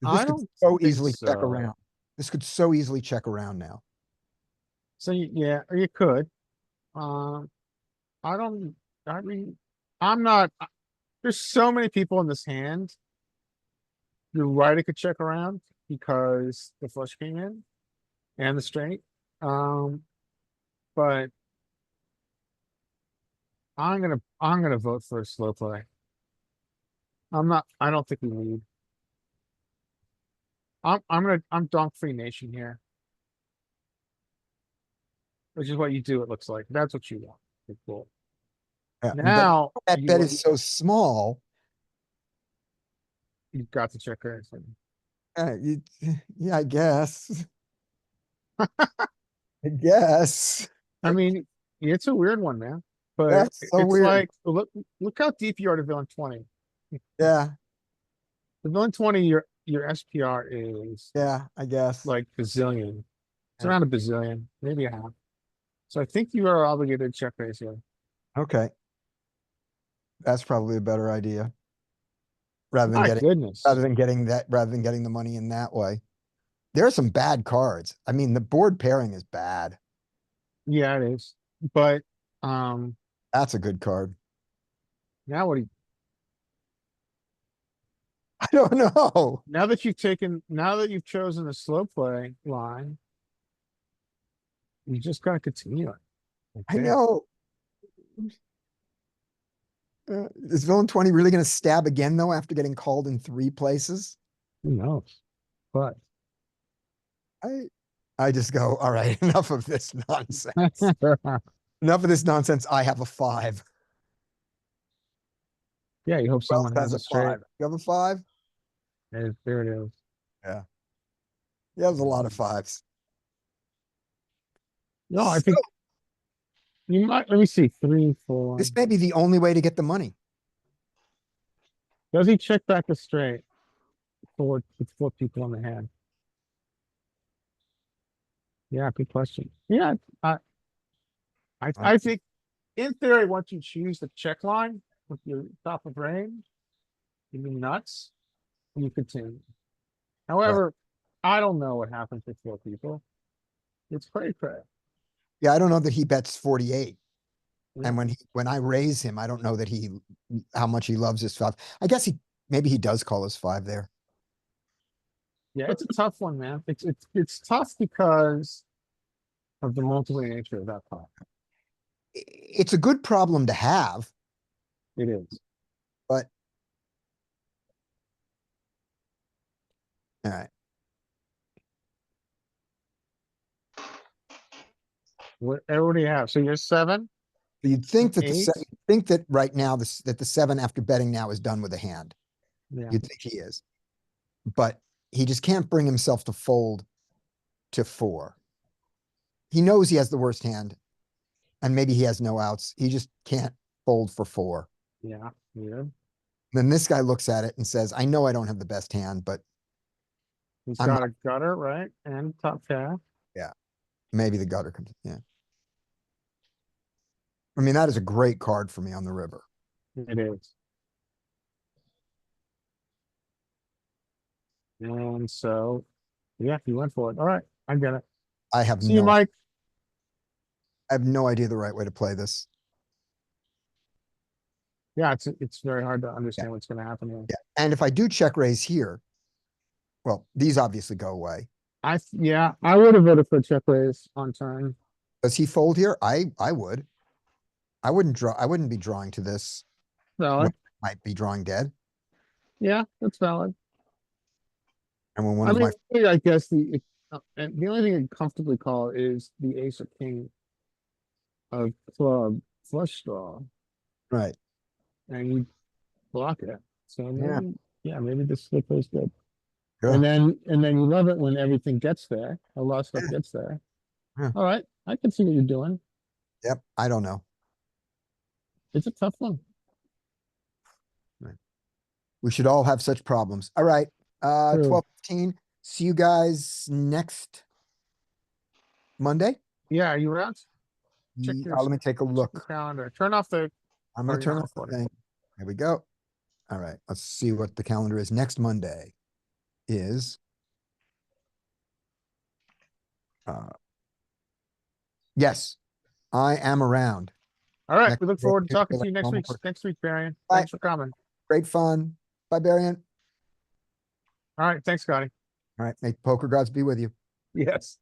[SPEAKER 1] This
[SPEAKER 3] I
[SPEAKER 1] could
[SPEAKER 3] don't
[SPEAKER 1] so
[SPEAKER 3] think
[SPEAKER 1] easily check
[SPEAKER 3] so.
[SPEAKER 1] around. This could so easily check around now.
[SPEAKER 3] so yeah, or you could. Um, I don't, I mean, I'm not, there's so many people in this hand. You're right, it could check around because the flush came in and the straight. But I'm gonna vote for a slow play. I don't think we need. I'm donk free nation here. Which is what you do, it looks like. That's what you want. Okay, cool.
[SPEAKER 1] Yeah, but
[SPEAKER 3] Now,
[SPEAKER 1] that bet is so small.
[SPEAKER 3] you've got to check raise.
[SPEAKER 1] Yeah, I guess. I guess.
[SPEAKER 3] I mean, it's a weird one, man. But
[SPEAKER 1] That's so
[SPEAKER 3] it's
[SPEAKER 1] weird.
[SPEAKER 3] like, look how deep you are to villain 20.
[SPEAKER 1] Yeah,
[SPEAKER 3] The villain 20, your SPR is
[SPEAKER 1] yeah, I guess.
[SPEAKER 3] like bazillion. It's
[SPEAKER 1] Yeah.
[SPEAKER 3] around a bazillion, maybe a half. So I think you are obligated to check raise here.
[SPEAKER 1] Okay. That's probably a better idea. Rather than
[SPEAKER 3] My
[SPEAKER 1] getting,
[SPEAKER 3] goodness.
[SPEAKER 1] rather than getting the money in that way. There are some bad cards. I mean, the board pairing is bad.
[SPEAKER 3] Yeah, it is. But
[SPEAKER 1] That's a good card.
[SPEAKER 3] now what do you,
[SPEAKER 1] I don't know.
[SPEAKER 3] now that you've chosen a slow play line, you just gotta continue it.
[SPEAKER 1] I
[SPEAKER 3] think.
[SPEAKER 1] know. Is villain 20 really gonna stab again though after getting called in 3 places?
[SPEAKER 3] Who knows? But
[SPEAKER 1] I just go, all right, enough of this nonsense. Enough of this nonsense. I have a 5.
[SPEAKER 3] yeah, you hope
[SPEAKER 1] Who else
[SPEAKER 3] someone has a straight.
[SPEAKER 1] 5? You have a 5?
[SPEAKER 3] There it is.
[SPEAKER 1] You have a lot of 5s.
[SPEAKER 3] No, I think you might, let me see, 3, 4.
[SPEAKER 1] This may be the only way to get the money.
[SPEAKER 3] Does he check back the straight? With 4 people on the hand. Yeah, good question. Yeah, I think in theory, once you choose the check line with your top of range, you'd be nuts. you continue. However, I don't know what happens with 4 people. It's cray.
[SPEAKER 1] Yeah, I don't know that he bets 48.
[SPEAKER 3] Yeah.
[SPEAKER 1] And when I raise him, I don't know that how much he loves his 5. I guess maybe he does call his 5 there.
[SPEAKER 3] Yeah, it's a tough one, man. It's tough because of the multiple nature of that pot.
[SPEAKER 1] It's a good problem to have,
[SPEAKER 3] It is.
[SPEAKER 1] but. All right,
[SPEAKER 3] What do you have? So you're 7?
[SPEAKER 1] you'd think that
[SPEAKER 3] Eight?
[SPEAKER 1] think that right now, that the 7 after betting now is done with a hand.
[SPEAKER 3] Yeah.
[SPEAKER 1] You'd think he is. But he just can't bring himself to fold to 4. He knows he has the worst hand. And maybe he has no outs. He just can't fold for 4.
[SPEAKER 3] Yeah. Yeah.
[SPEAKER 1] Then this guy looks at it and says, I know I don't have the best hand, but
[SPEAKER 3] He's
[SPEAKER 1] I'm
[SPEAKER 3] got a gutter, right? And top pair.
[SPEAKER 1] maybe the gutter comes, yeah. I mean, that is a great card for me on the river.
[SPEAKER 3] It is. And so, yeah, he went for it. All right, I get it.
[SPEAKER 1] I have
[SPEAKER 3] See you,
[SPEAKER 1] no,
[SPEAKER 3] Mike.
[SPEAKER 1] I have no idea the right way to play this.
[SPEAKER 3] Yeah, it's very hard to understand what's gonna happen here.
[SPEAKER 1] Yeah. And if I do check raise here, well, these obviously go away.
[SPEAKER 3] Yeah, I would have voted for a check raise on turn.
[SPEAKER 1] Does he fold here? I would. I wouldn't be drawing to this.
[SPEAKER 3] Valid.
[SPEAKER 1] Might be drawing dead.
[SPEAKER 3] Yeah, that's valid.
[SPEAKER 1] And when one
[SPEAKER 3] I
[SPEAKER 1] of
[SPEAKER 3] mean,
[SPEAKER 1] my,
[SPEAKER 3] really, I guess and the only thing I can comfortably call is the ace or king of club flush draw,
[SPEAKER 1] right,
[SPEAKER 3] and you block it. So
[SPEAKER 1] Yeah.
[SPEAKER 3] maybe, yeah, maybe this slip is good.
[SPEAKER 1] Yeah.
[SPEAKER 3] And then you love it when everything gets there. A lot of stuff gets there.
[SPEAKER 1] Yeah.
[SPEAKER 3] All right, I can see what you're doing.
[SPEAKER 1] yep, I don't know.
[SPEAKER 3] It's a tough one.
[SPEAKER 1] We should all have such problems. All right,
[SPEAKER 3] True.
[SPEAKER 1] 12:15. See you guys next Monday.
[SPEAKER 3] Yeah, are you around? Check your-
[SPEAKER 1] Let me take a
[SPEAKER 3] Check your
[SPEAKER 1] look.
[SPEAKER 3] calendar. Turn off the.
[SPEAKER 1] I'm gonna
[SPEAKER 3] you're
[SPEAKER 1] turn
[SPEAKER 3] not
[SPEAKER 1] off the
[SPEAKER 3] recording.
[SPEAKER 1] thing. Here we go. All right, let's see what the calendar is. Next Monday is. Yes, I am around.
[SPEAKER 3] All right,
[SPEAKER 1] Next
[SPEAKER 3] we look
[SPEAKER 1] day,
[SPEAKER 3] forward to
[SPEAKER 1] here's
[SPEAKER 3] talking
[SPEAKER 1] the
[SPEAKER 3] to you next
[SPEAKER 1] normal
[SPEAKER 3] week.
[SPEAKER 1] person.
[SPEAKER 3] Next week, Marion.
[SPEAKER 1] Bye.
[SPEAKER 3] Thanks for coming.
[SPEAKER 1] Great fun. Bye, Barian.
[SPEAKER 3] All right, thanks, Scotty.
[SPEAKER 1] All right, may poker gods be with you.
[SPEAKER 3] Yes.